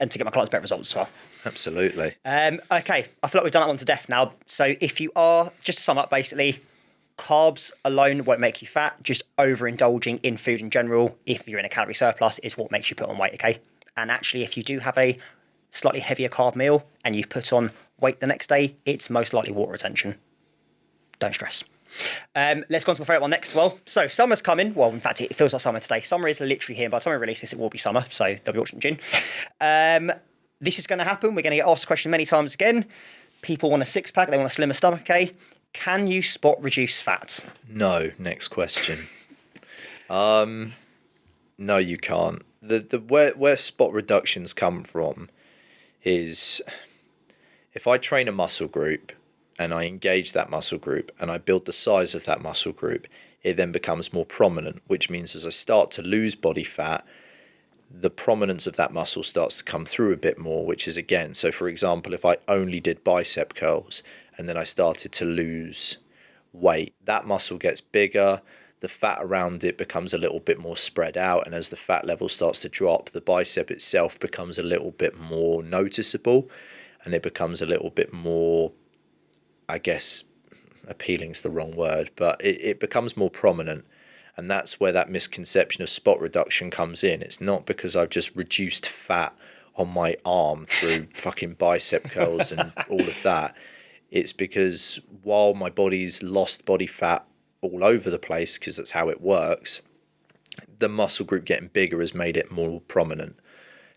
And to get my clients better results as well. Absolutely. Okay, I feel like we've done that one to death now. So if you are, just to sum up basically, carbs alone won't make you fat. Just overindulging in food in general, if you're in a calorie surplus, is what makes you put on weight, okay? And actually, if you do have a slightly heavier carb meal and you've put on weight the next day, it's most likely water retention. Don't stress. Let's go on to my favourite one next as well. So summer's coming. Well, in fact, it feels like summer today. Summer is literally here. By the time I release this, it will be summer. So they'll be watching gin. This is going to happen. We're going to get asked the question many times again. People want a six-pack. They want a slimmer stomach, okay? Can you spot reduce fat? No. Next question. No, you can't. Where spot reductions come from is if I train a muscle group and I engage that muscle group and I build the size of that muscle group, it then becomes more prominent, which means as I start to lose body fat, the prominence of that muscle starts to come through a bit more, which is again, so for example, if I only did bicep curls and then I started to lose weight, that muscle gets bigger, the fat around it becomes a little bit more spread out, and as the fat level starts to drop, the bicep itself becomes a little bit more noticeable and it becomes a little bit more, I guess, appealing is the wrong word, but it becomes more prominent. And that's where that misconception of spot reduction comes in. It's not because I've just reduced fat on my arm through fucking bicep curls and all of that. It's because while my body's lost body fat all over the place, because that's how it works, the muscle group getting bigger has made it more prominent.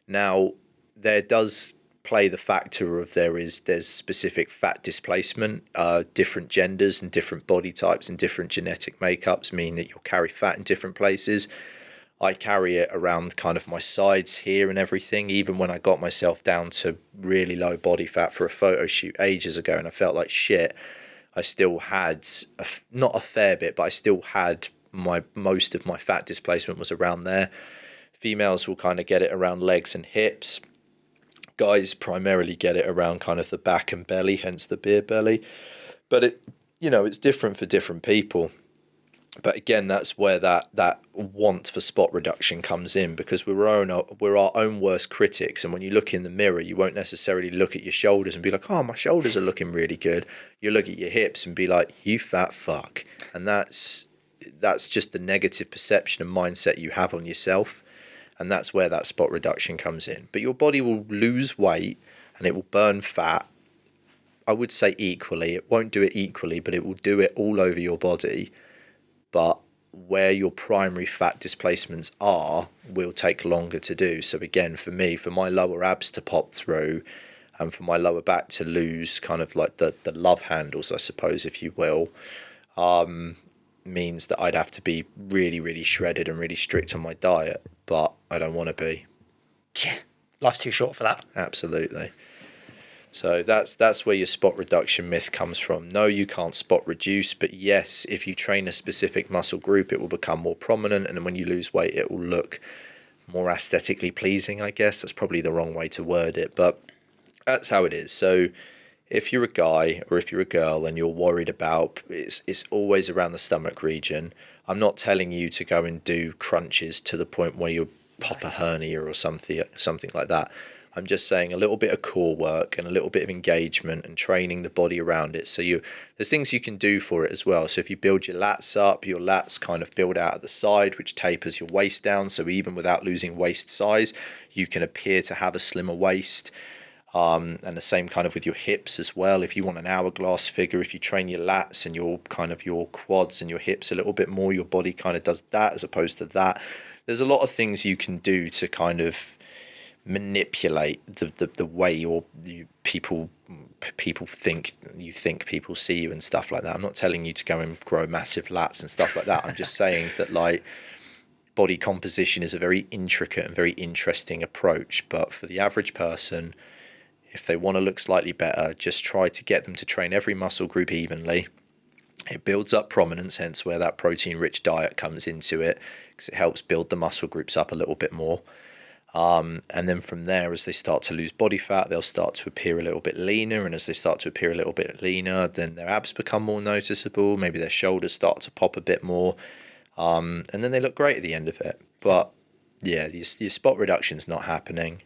Now, there does play the factor of there's specific fat displacement. Different genders and different body types and different genetic makeups mean that you'll carry fat in different places. I carry it around kind of my sides here and everything. Even when I got myself down to really low body fat for a photo shoot ages ago and I felt like shit, I still had not a fair bit, but I still had most of my fat displacement was around there. Females will kind of get it around legs and hips. Guys primarily get it around kind of the back and belly, hence the beer belly. But it's different for different people. But again, that's where that want for spot reduction comes in, because we're our own worst critics. And when you look in the mirror, you won't necessarily look at your shoulders and be like, oh, my shoulders are looking really good. You look at your hips and be like, you fat fuck. And that's just the negative perception and mindset you have on yourself. And that's where that spot reduction comes in. But your body will lose weight and it will burn fat, I would say equally. It won't do it equally, but it will do it all over your body. But where your primary fat displacements are will take longer to do. So again, for me, for my lower abs to pop through and for my lower back to lose kind of like the love handles, I suppose, if you will, means that I'd have to be really, really shredded and really strict on my diet. But I don't want to be. Yeah, life's too short for that. Absolutely. So that's where your spot reduction myth comes from. No, you can't spot reduce, but yes, if you train a specific muscle group, it will become more prominent, and when you lose weight, it will look more aesthetically pleasing, I guess. That's probably the wrong way to word it, but that's how it is. So if you're a guy or if you're a girl and you're worried about, it's always around the stomach region. I'm not telling you to go and do crunches to the point where you pop a hernia or something like that. I'm just saying a little bit of core work and a little bit of engagement and training the body around it. So there's things you can do for it as well. So if you build your lats up, your lats kind of build out at the side, which tapers your waist down. So even without losing waist size, you can appear to have a slimmer waist. And the same kind of with your hips as well. If you want an hourglass figure, if you train your lats and your quads and your hips a little bit more, your body kind of does that as opposed to that. There's a lot of things you can do to kind of manipulate the way people think people see you and stuff like that. I'm not telling you to go and grow massive lats and stuff like that. I'm just saying that like body composition is a very intricate and very interesting approach. But for the average person, if they want to look slightly better, just try to get them to train every muscle group evenly. It builds up prominence, hence where that protein-rich diet comes into it, because it helps build the muscle groups up a little bit more. And then from there, as they start to lose body fat, they'll start to appear a little bit leaner. And as they start to appear a little bit leaner, then their abs become more noticeable. Maybe their shoulders start to pop a bit more. And then they look great at the end of it. But yeah, your spot reduction's not happening.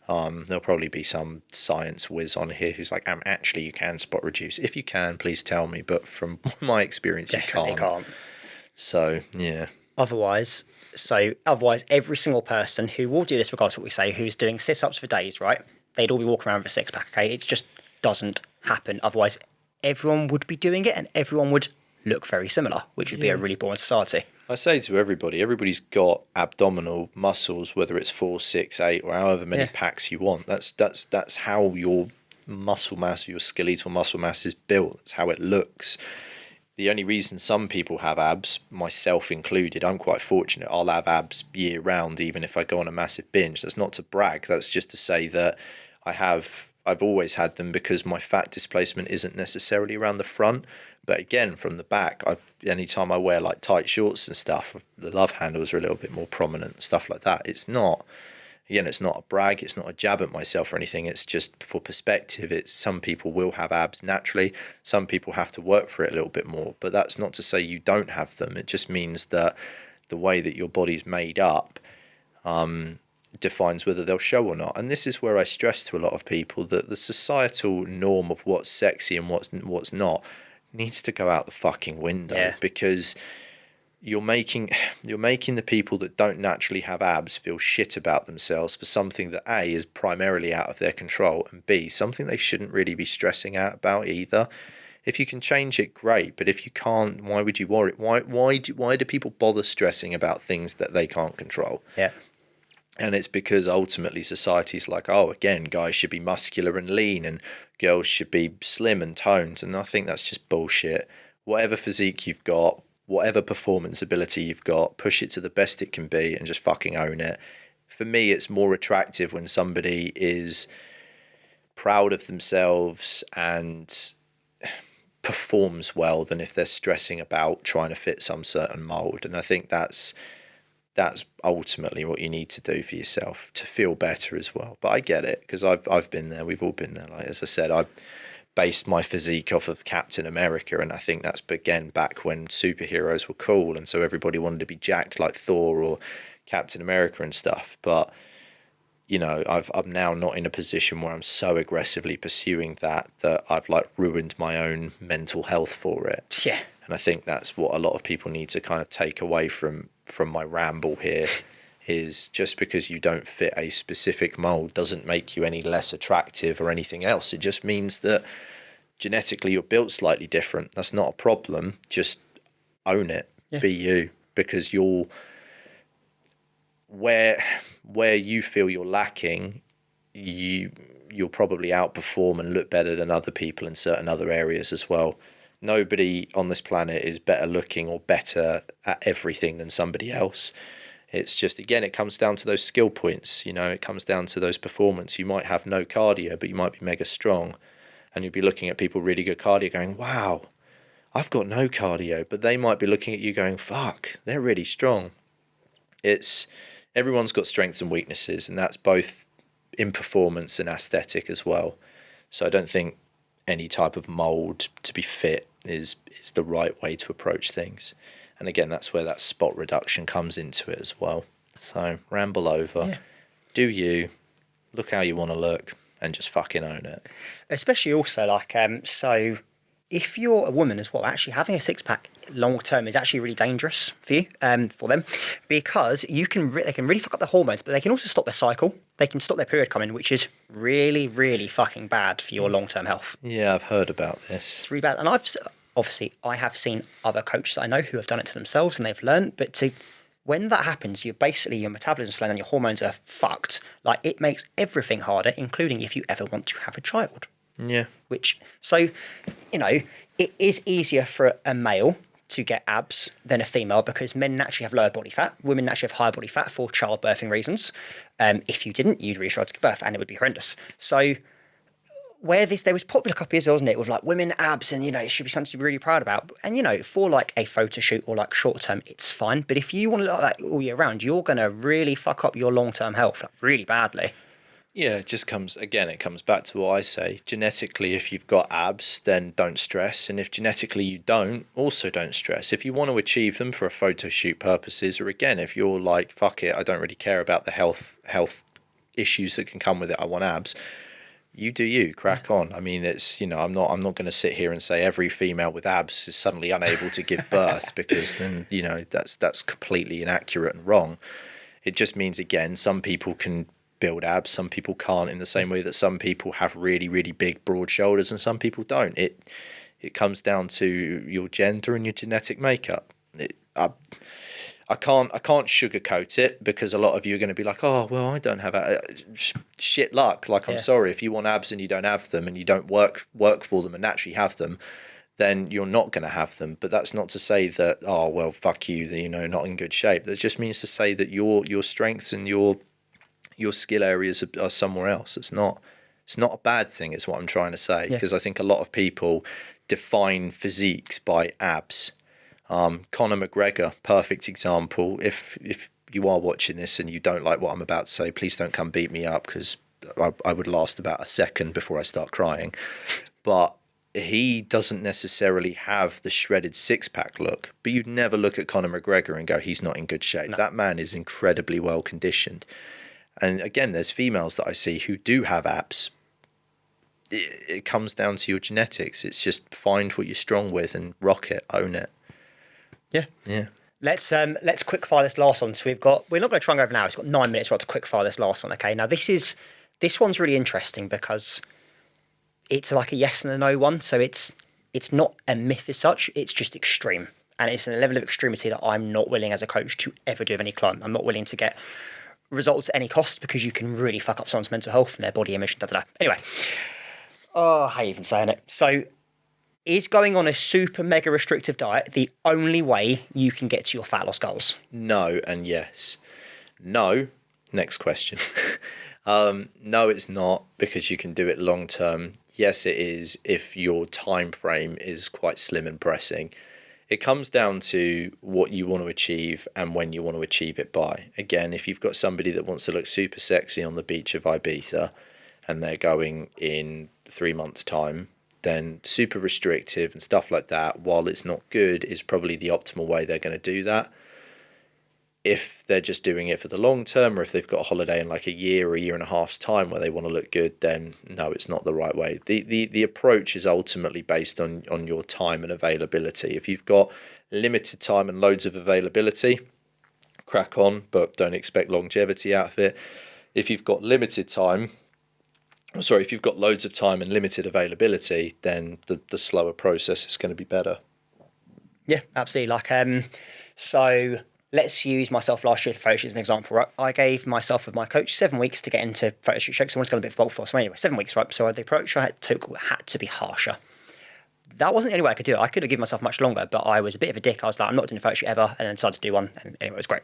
There'll probably be some science whiz on here who's like, actually, you can spot reduce. If you can, please tell me. But from my experience, Definitely you can't. So, yeah. Otherwise, every single person who will do this, regardless of what we say, who's doing sit-ups for days, right? They'd all be walking around with a six-pack, okay? It just doesn't happen. Otherwise, everyone would be doing it and everyone would look very similar, which would be a really boring society. I say to everybody's got abdominal muscles, whether it's 4, 6, 8, or however many packs you want. That's how your muscle mass, your skeletal muscle mass is built. That's how it looks. The only reason some people have abs, myself included, I'm quite fortunate. I'll have abs year round, even if I go on a massive binge. That's not to brag. That's just to say that I've always had them because my fat displacement isn't necessarily around the front. But again, from the back, anytime I wear like tight shorts and stuff, the love handles are a little bit more prominent, stuff like that. It's not a brag, it's not a jab at myself or anything. It's just for perspective. It's some people will have abs naturally. Some people have to work for it a little bit more. But that's not to say you don't have them. It just means that the way that your body's made up defines whether they'll show or not. And this is where I stress to a lot of people that the societal norm of what's sexy and what's not needs to go out the fucking window, because you're making the people that don't naturally have abs feel shit about themselves for something that A, is primarily out of their control, and B, something they shouldn't really be stressing out about either. If you can change it, great, but if you can't, why would you worry? Why do people bother stressing about things that they can't control? Yeah. And it's because ultimately society's like, oh, again, guys should be muscular and lean and girls should be slim and toned. And I think that's just bullshit. Whatever physique you've got, whatever performance ability you've got, push it to the best it can be and just fucking own it. For me, it's more attractive when somebody is proud of themselves and performs well than if they're stressing about trying to fit some certain mold. And I think that's ultimately what you need to do for yourself to feel better as well. But I get it, because I've been there. We've all been there. Like, as I said, I based my physique off of Captain America, and I think that's again back when superheroes were cool, and so everybody wanted to be jacked like Thor or Captain America and stuff. But you know, I'm now not in a position where I'm so aggressively pursuing that I've like ruined my own mental health for it. Yeah. And I think that's what a lot of people need to kind of take away from my ramble here, is just because you don't fit a specific mold doesn't make you any less attractive or anything else. It just means that genetically you're built slightly different. That's not a problem. Just own it. Yeah. Be you, because you're where you feel you're lacking, you'll probably outperform and look better than other people in certain other areas as well. Nobody on this planet is better looking or better at everything than somebody else. It's just, again, it comes down to those skill points. You know, it comes down to those performance. You might have no cardio, but you might be mega strong. And you'll be looking at people really good cardio going, wow, I've got no cardio. But they might be looking at you going, fuck, they're really strong. Everyone's got strengths and weaknesses, and that's both in performance and aesthetic as well. So I don't think any type of mold to be fit is the right way to approach things. And again, that's where that spot reduction comes into it as well. So ramble over. Yeah. Do you look how you want to look and just fucking own it. Especially also like so if you're a woman as well, actually having a six-pack long term is actually really dangerous for you, for them, because they can really fuck up their hormones, but they can also stop their cycle. They can stop their period coming, which is really, really fucking bad for your long-term health. Yeah, I've heard about this. It's really bad. And I have seen other coaches that I know who have done it to themselves and they've learned, but when that happens, your metabolism's slow and your hormones are fucked. Like, it makes everything harder, including if you ever want to have a child. Yeah. It is easier for a male to get abs than a female because men naturally have lower body fat. Women naturally have higher body fat for childbirthing reasons. If you didn't, you'd really struggle to give birth and it would be horrendous. So where there was popular couple years, wasn't it, with like women abs, and it should be something to be really proud about. And for like a photo shoot or like short term, it's fine. But if you want to look like that all year round, you're gonna really fuck up your long term health like, really badly. Yeah, it comes back to what I say. Genetically, if you've got abs, then don't stress. And if genetically you don't, also don't stress. If you want to achieve them for a photo shoot purposes, or again, if you're like, fuck it, I don't really care about the health issues that can come with it, I want abs, you do you, crack on. I mean, it's, I'm not going to sit here and say every female with abs is suddenly unable to give birth, because then, that's completely inaccurate and wrong. It just means, again, some people can build abs, some people can't, in the same way that some people have really, really big, broad shoulders and some people don't. It comes down to your gender and your genetic makeup. I can't sugarcoat it, because a lot of you are going to be like, oh, well, I don't have shit luck. Like, I'm sorry, if you want abs and you don't have them, and you don't work for them and naturally have them, then you're not going to have them. But that's not to say that, oh, well, fuck you, not in good shape. That just means to say that your strengths and your skill areas are somewhere else. It's not a bad thing, is what I'm trying to say, because I think a lot of people define physiques by abs. Conor McGregor, perfect example. If you are watching this and you don't like what I'm about to say, please don't come beat me up, because I would last about a second before I start crying. But he doesn't necessarily have the shredded six-pack look, but you'd never look at Conor McGregor and go, he's not in good shape. No. That man is incredibly well conditioned. And again, there's females that I see who do have abs. It comes down to your genetics. It's just find what you're strong with and rock it, own it. Yeah. Let's quick fire this last one. So we're not going to try and go over now. It's got 9 minutes right to quick fire this last one. Okay. Now this one's really interesting, because it's like a yes and a no one. So it's not a myth as such. It's just extreme, and it's a level of extremity that I'm not willing as a coach to ever do of any client. I'm not willing to get results at any cost, because you can really fuck up someone's mental health and their body image. Anyway, I hate even saying it. So, is going on a super mega restrictive diet the only way you can get to your fat loss goals? No and yes. No. Next question. No, it's not, because you can do it long term. Yes, it is, if your time frame is quite slim and pressing. It comes down to what you want to achieve and when you want to achieve it by. Again, if you've got somebody that wants to look super sexy on the beach of Ibiza and they're going in 3 months' time, then super restrictive and stuff like that, while it's not good, is probably the optimal way they're going to do that. If they're just doing it for the long term, or if they've got a holiday in like a year or a year and a half's time where they want to look good, then no, it's not the right way. The approach is ultimately based on your time and availability. If you've got limited time and loads of availability, crack on, but don't expect longevity out of it. If you've got loads of time and limited availability, then the slower process is going to be better. Yeah, absolutely. So let's use myself last year at the photo shoot as an example, right? I gave myself with my coach 7 weeks to get into photo shoot because I wanted to go a bit bulk for. So anyway, 7 weeks, right? So the approach I took had to be harsher. That wasn't the only way I could do it. I could have given myself much longer, but I was a bit of a dick. I was like, I'm not doing a photo shoot ever, and then decided to do one, and anyway, it was great.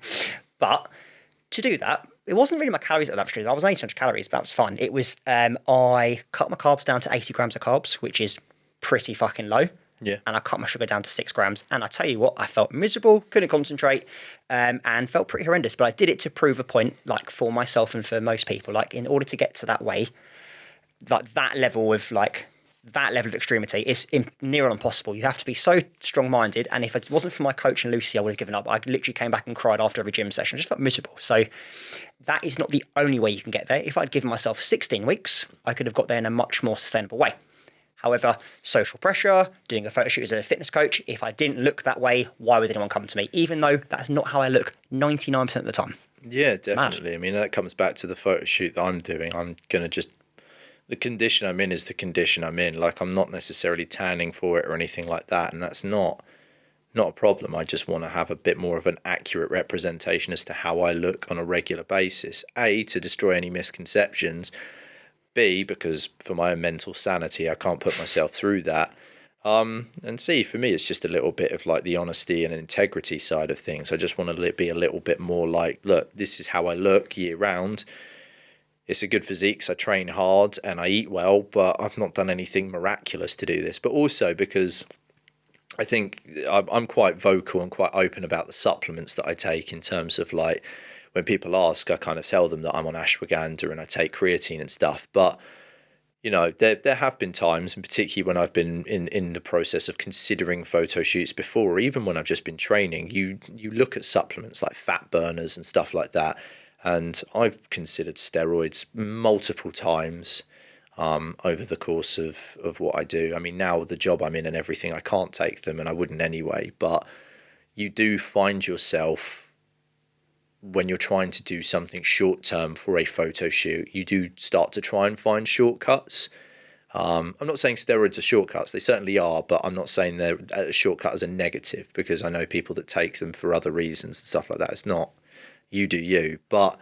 But to do that, it wasn't really my calories at that street. I was 800 calories, but that was fun. It was, I cut my carbs down to 80 grams of carbs, which is pretty fucking low. Yeah. And I cut my sugar down to 6 grams. And I tell you what, I felt miserable, couldn't concentrate, and felt pretty horrendous. But I did it to prove a point, like for myself and for most people. Like in order to get to that way, like that level of extremity is near on impossible. You have to be so strong-minded. And if it wasn't for my coach and Lucy, I would have given up. I literally came back and cried after every gym session. I just felt miserable. So that is not the only way you can get there. If I'd given myself 16 weeks, I could have got there in a much more sustainable way. However, social pressure, doing a photo shoot as a fitness coach, if I didn't look that way, why would anyone come to me? Even though that's not how I look 99% of the time. Yeah, definitely. Mad. I mean, that comes back to the photo shoot that I'm doing. I'm going to just... The condition I'm in is the condition I'm in. Like, I'm not necessarily tanning for it or anything like that, and that's not a problem. I just want to have a bit more of an accurate representation as to how I look on a regular basis. A, to destroy any misconceptions. B, because for my own mental sanity, I can't put myself through that. And C, for me, it's just a little bit of like the honesty and integrity side of things. I just want to be a little bit more like, look, this is how I look year round. it's a good physique 'cause I train hard and I eat well, but I've not done anything miraculous to do this. But also because I think I'm quite vocal and quite open about the supplements that I take, in terms of like, when people ask, I kind of tell them that I'm on ashwagandha and I take creatine and stuff. But you know, there have been times, and particularly when I've been in the process of considering photo shoots before, or even when I've just been training, you look at supplements like fat burners and stuff like that. And I've considered steroids multiple times over the course of what I do. I mean, now the job I'm in and everything, I can't take them, and I wouldn't anyway. But you do find yourself, when you're trying to do something short term for a photo shoot, you do start to try and find shortcuts. I'm not saying steroids are shortcuts, they certainly are, but I'm not saying they're a shortcut as a negative, because I know people that take them for other reasons and stuff like that. It's not, you do you, but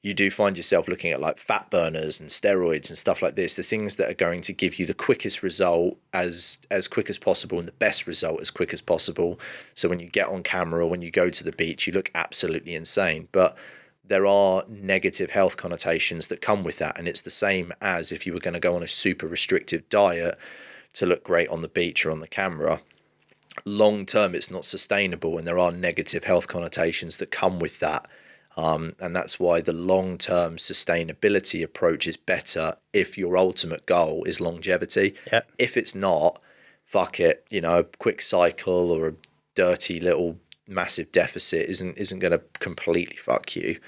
you do find yourself looking at like fat burners and steroids and stuff like this, the things that are going to give you the quickest result as quick as possible, and the best result as quick as possible. So when you get on camera or when you go to the beach, you look absolutely insane. But there are negative health connotations that come with that. And it's the same as if you were going to go on a super restrictive diet to look great on the beach or on the camera. Long term, it's not sustainable, and there are negative health connotations that come with that. And that's why the long-term sustainability approach is better if your ultimate goal is longevity. Yep. If it's not, fuck it, you know, a quick cycle or a dirty little massive deficit isn't going to completely fuck you.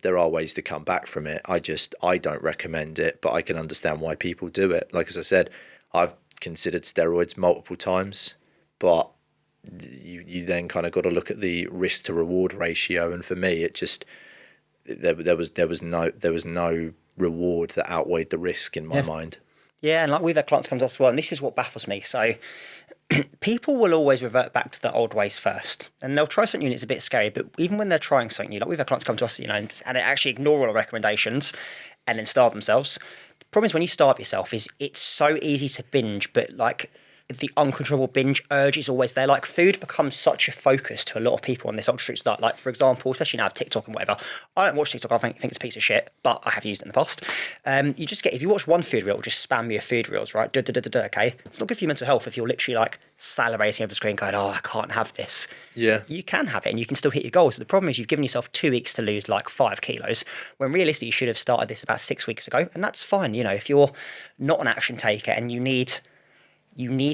There are ways to come back from it. I don't recommend it, but I can understand why people do it. Like, as I said, I've considered steroids multiple times, but you then kind of got to look at the risk to reward ratio, and for me it just there was no reward that outweighed the risk in my mind. Yeah, and like we've had clients come to us as well, and this is what baffles me. So people will always revert back to the old ways first, and they'll try something new and it's a bit scary, but even when they're trying something new, like we've had clients come to us, you know, and actually ignore all our recommendations and then starve themselves. The problem is when you starve yourself is it's so easy to binge, but like the uncontrollable binge urge is always there. Like food becomes such a focus to a lot of people on this ultra street start. Like, for example, especially now with TikTok and whatever, I don't watch TikTok, I think it's a piece of shit, but I have used it in the past. You just get, if you watch one food reel, it'll just spam you food reels, right? Okay, it's not good for your mental health if you're literally like salivating over the screen going, oh, I can't have this. Yeah, you can have it and you can still hit your goals, but the problem is you've given yourself 2 weeks to lose like 5 kilos when realistically you should have started this about 6 weeks ago. And that's fine, you know, if you're not an action taker and you need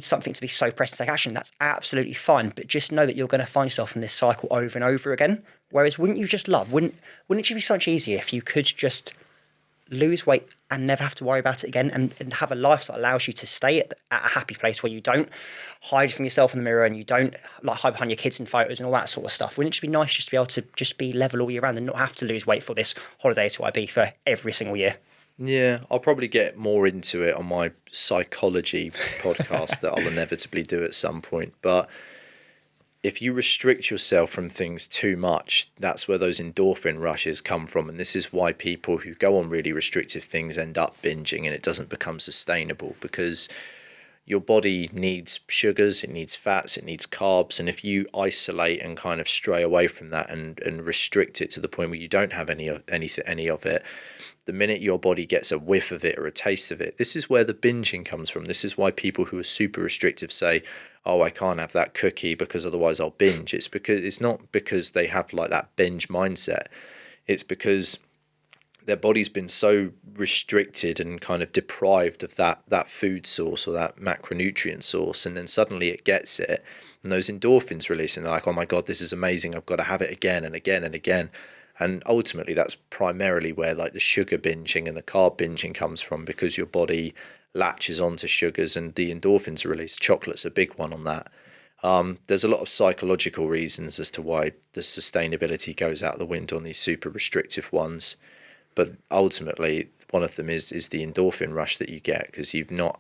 something to be so pressed to take action, that's absolutely fine. But just know that you're going to find yourself in this cycle over and over again. Whereas wouldn't it just be so much easier if you could just lose weight and never have to worry about it again, and have a life that allows you to stay at a happy place where you don't hide from yourself in the mirror and you don't like hide behind your kids in photos and all that sort of stuff? Wouldn't it just be nice just to be able to just be level all year round and not have to lose weight for this holiday to Ibiza every single year? Yeah, I'll probably get more into it on my psychology podcast that I'll inevitably do at some point. But if you restrict yourself from things too much, that's where those endorphin rushes come from. And this is why people who go on really restrictive things end up binging, and it doesn't become sustainable, because your body needs sugars, it needs fats, it needs carbs. And if you isolate and kind of stray away from that and restrict it to the point where you don't have any of it, the minute your body gets a whiff of it or a taste of it, this is where the binging comes from. This is why people who are super restrictive say, oh, I can't have that cookie because otherwise I'll binge. It's not because they have like that binge mindset. It's because their body's been so restricted and kind of deprived of that food source or that macronutrient source, and then suddenly it gets it, and those endorphins release, and they're like, oh my God, this is amazing, I've got to have it again and again and again. And ultimately that's primarily where like the sugar binging and the carb binging comes from, because your body latches onto sugars and the endorphins are released. Chocolate's a big one on that. There's a lot of psychological reasons as to why the sustainability goes out the window on these super restrictive ones. But ultimately, one of them is the endorphin rush that you get because you've not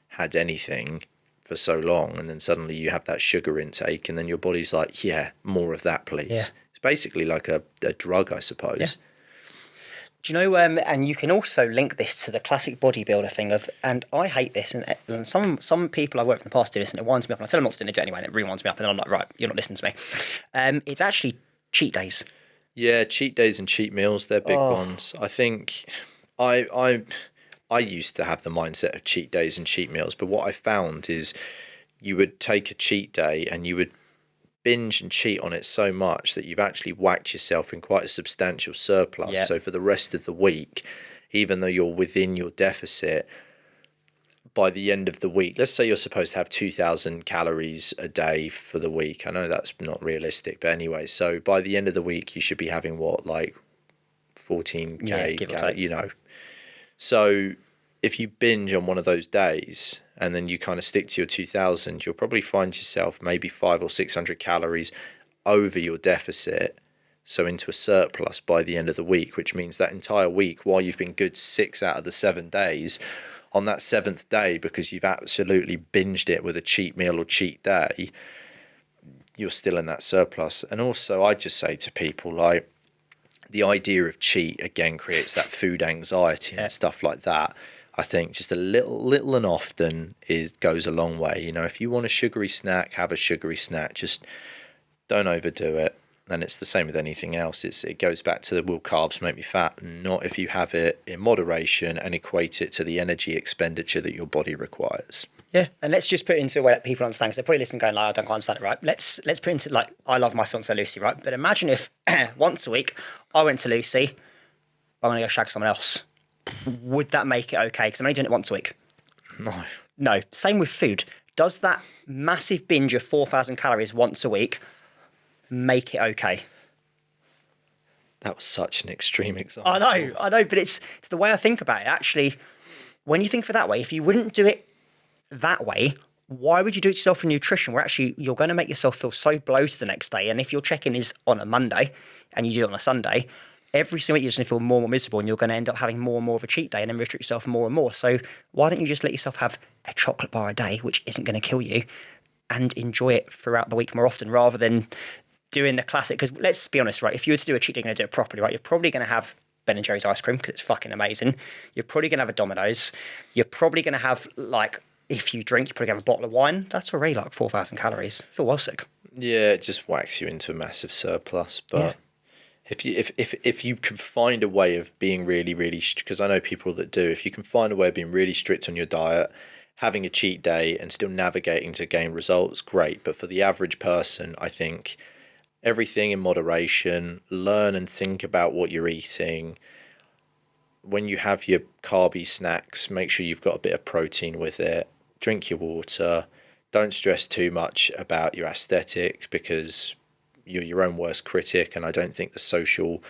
had anything for so long, and then suddenly you have that sugar intake, and then your body's like, yeah, more of that, please. Yeah. It's basically like a drug, I suppose. Yeah. Do you know, and you can also link this to the classic bodybuilder thing of, and I hate this, and some people I worked with in the past do this, and it winds me up, and I tell them not to do it anyway, and it really winds me up, and I'm like, right, you're not listening to me. It's actually cheat days. Yeah, cheat days and cheat meals, they're big ones. I think I used to have the mindset of cheat days and cheat meals, but what I found is you would take a cheat day and you would binge and cheat on it so much that you've actually whacked yourself in quite a substantial surplus. Yeah. So for the rest of the week, even though you're within your deficit, by the end of the week, let's say you're supposed to have 2,000 calories a day for the week. I know that's not realistic, but anyway, so by the end of the week, you should be having what, like 14K, Yeah, give or take. you know. So if you binge on one of those days and then you kind of stick to your 2,000, you'll probably find yourself maybe 500 or 600 calories over your deficit, so into a surplus by the end of the week, which means that entire week, while you've been good 6 out of the 7 days, on that 7th day, because you've absolutely binged it with a cheat meal or cheat day, you're still in that surplus. And also, I just say to people, like, the idea of cheat, again, creates that food anxiety and stuff like that. I think just a little and often goes a long way. You know, if you want a sugary snack, have a sugary snack. Just don't overdo it. And it's the same with anything else. It goes back to the will carbs make me fat? Not if you have it in moderation and equate it to the energy expenditure that your body requires. Yeah, and let's just put it into a way that people understand. Because they're probably listening, going, like, I don't quite understand it, right? Let's put it into, like, I love my fiancée Lucy, right? But imagine if once a week I went to Lucy, I'm going to go shag someone else. Would that make it okay? Because I'm only doing it once a week. No. Same with food. Does that massive binge of 4,000 calories once a week make it okay? That was such an extreme example. I know, but it's the way I think about it. Actually, when you think of it that way, if you wouldn't do it that way, why would you do it to yourself for nutrition, where actually you're going to make yourself feel so bloated the next day? And if your check-in is on a Monday and you do it on a Sunday, every single week you're just going to feel more and more miserable, and you're going to end up having more and more of a cheat day and then restrict yourself more and more. So why don't you just let yourself have a chocolate bar a day, which isn't going to kill you, and enjoy it throughout the week more often, rather than doing the classic? Because let's be honest, right? If you were to do a cheat day, you're going to do it properly, right? You're probably going to have Ben & Jerry's ice cream because it's fucking amazing. You're probably going to have a Domino's. You're probably going to have, like, if you drink, you're probably going to have a bottle of wine. That's already like 4,000 calories. I feel well sick. Yeah, it just whacks you into a massive surplus. But if you can find a way of being really, really, because I know people that do, if you can find a way of being really strict on your diet, having a cheat day and still navigating to gain results, great. But for the average person, I think everything in moderation, learn and think about what you're eating. When you have your carby snacks, make sure you've got a bit of protein with it. Drink your water. Don't stress too much about your aesthetics, because you're your own worst critic, and I don't think the social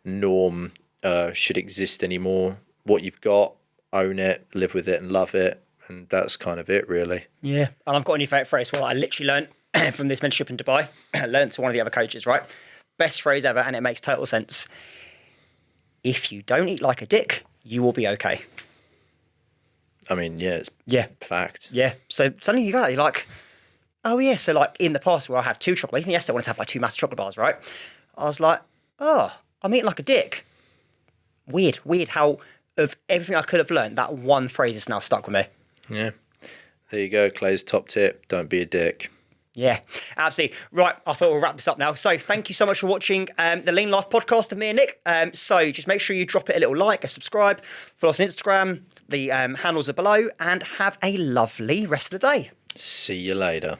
norm should exist anymore. What you've got, own it, live with it and love it, and that's kind of it, really. Yeah, and I've got a new favourite phrase. Well, I literally learned from this mentorship in Dubai. I learned to one of the other coaches, right? Best phrase ever, and it makes total sense. If you don't eat like a dick, you will be okay. I mean, yeah, it's fact. Yeah. So suddenly you're like, oh yeah. So like in the past where I have 2 chocolate bars, even yesterday I wanted to have like 2 massive chocolate bars, right? I was like, oh, I'm eating like a dick. Weird how of everything I could have learned, that one phrase is now stuck with me. Yeah. There you go, Clay's top tip. Don't be a dick. Yeah, absolutely. Right, I thought we'll wrap this up now. So thank you so much for watching the Lean Life podcast of me and Nick. So just make sure you drop it a little like, a subscribe, follow us on Instagram. The handles are below, and have a lovely rest of the day. See you later.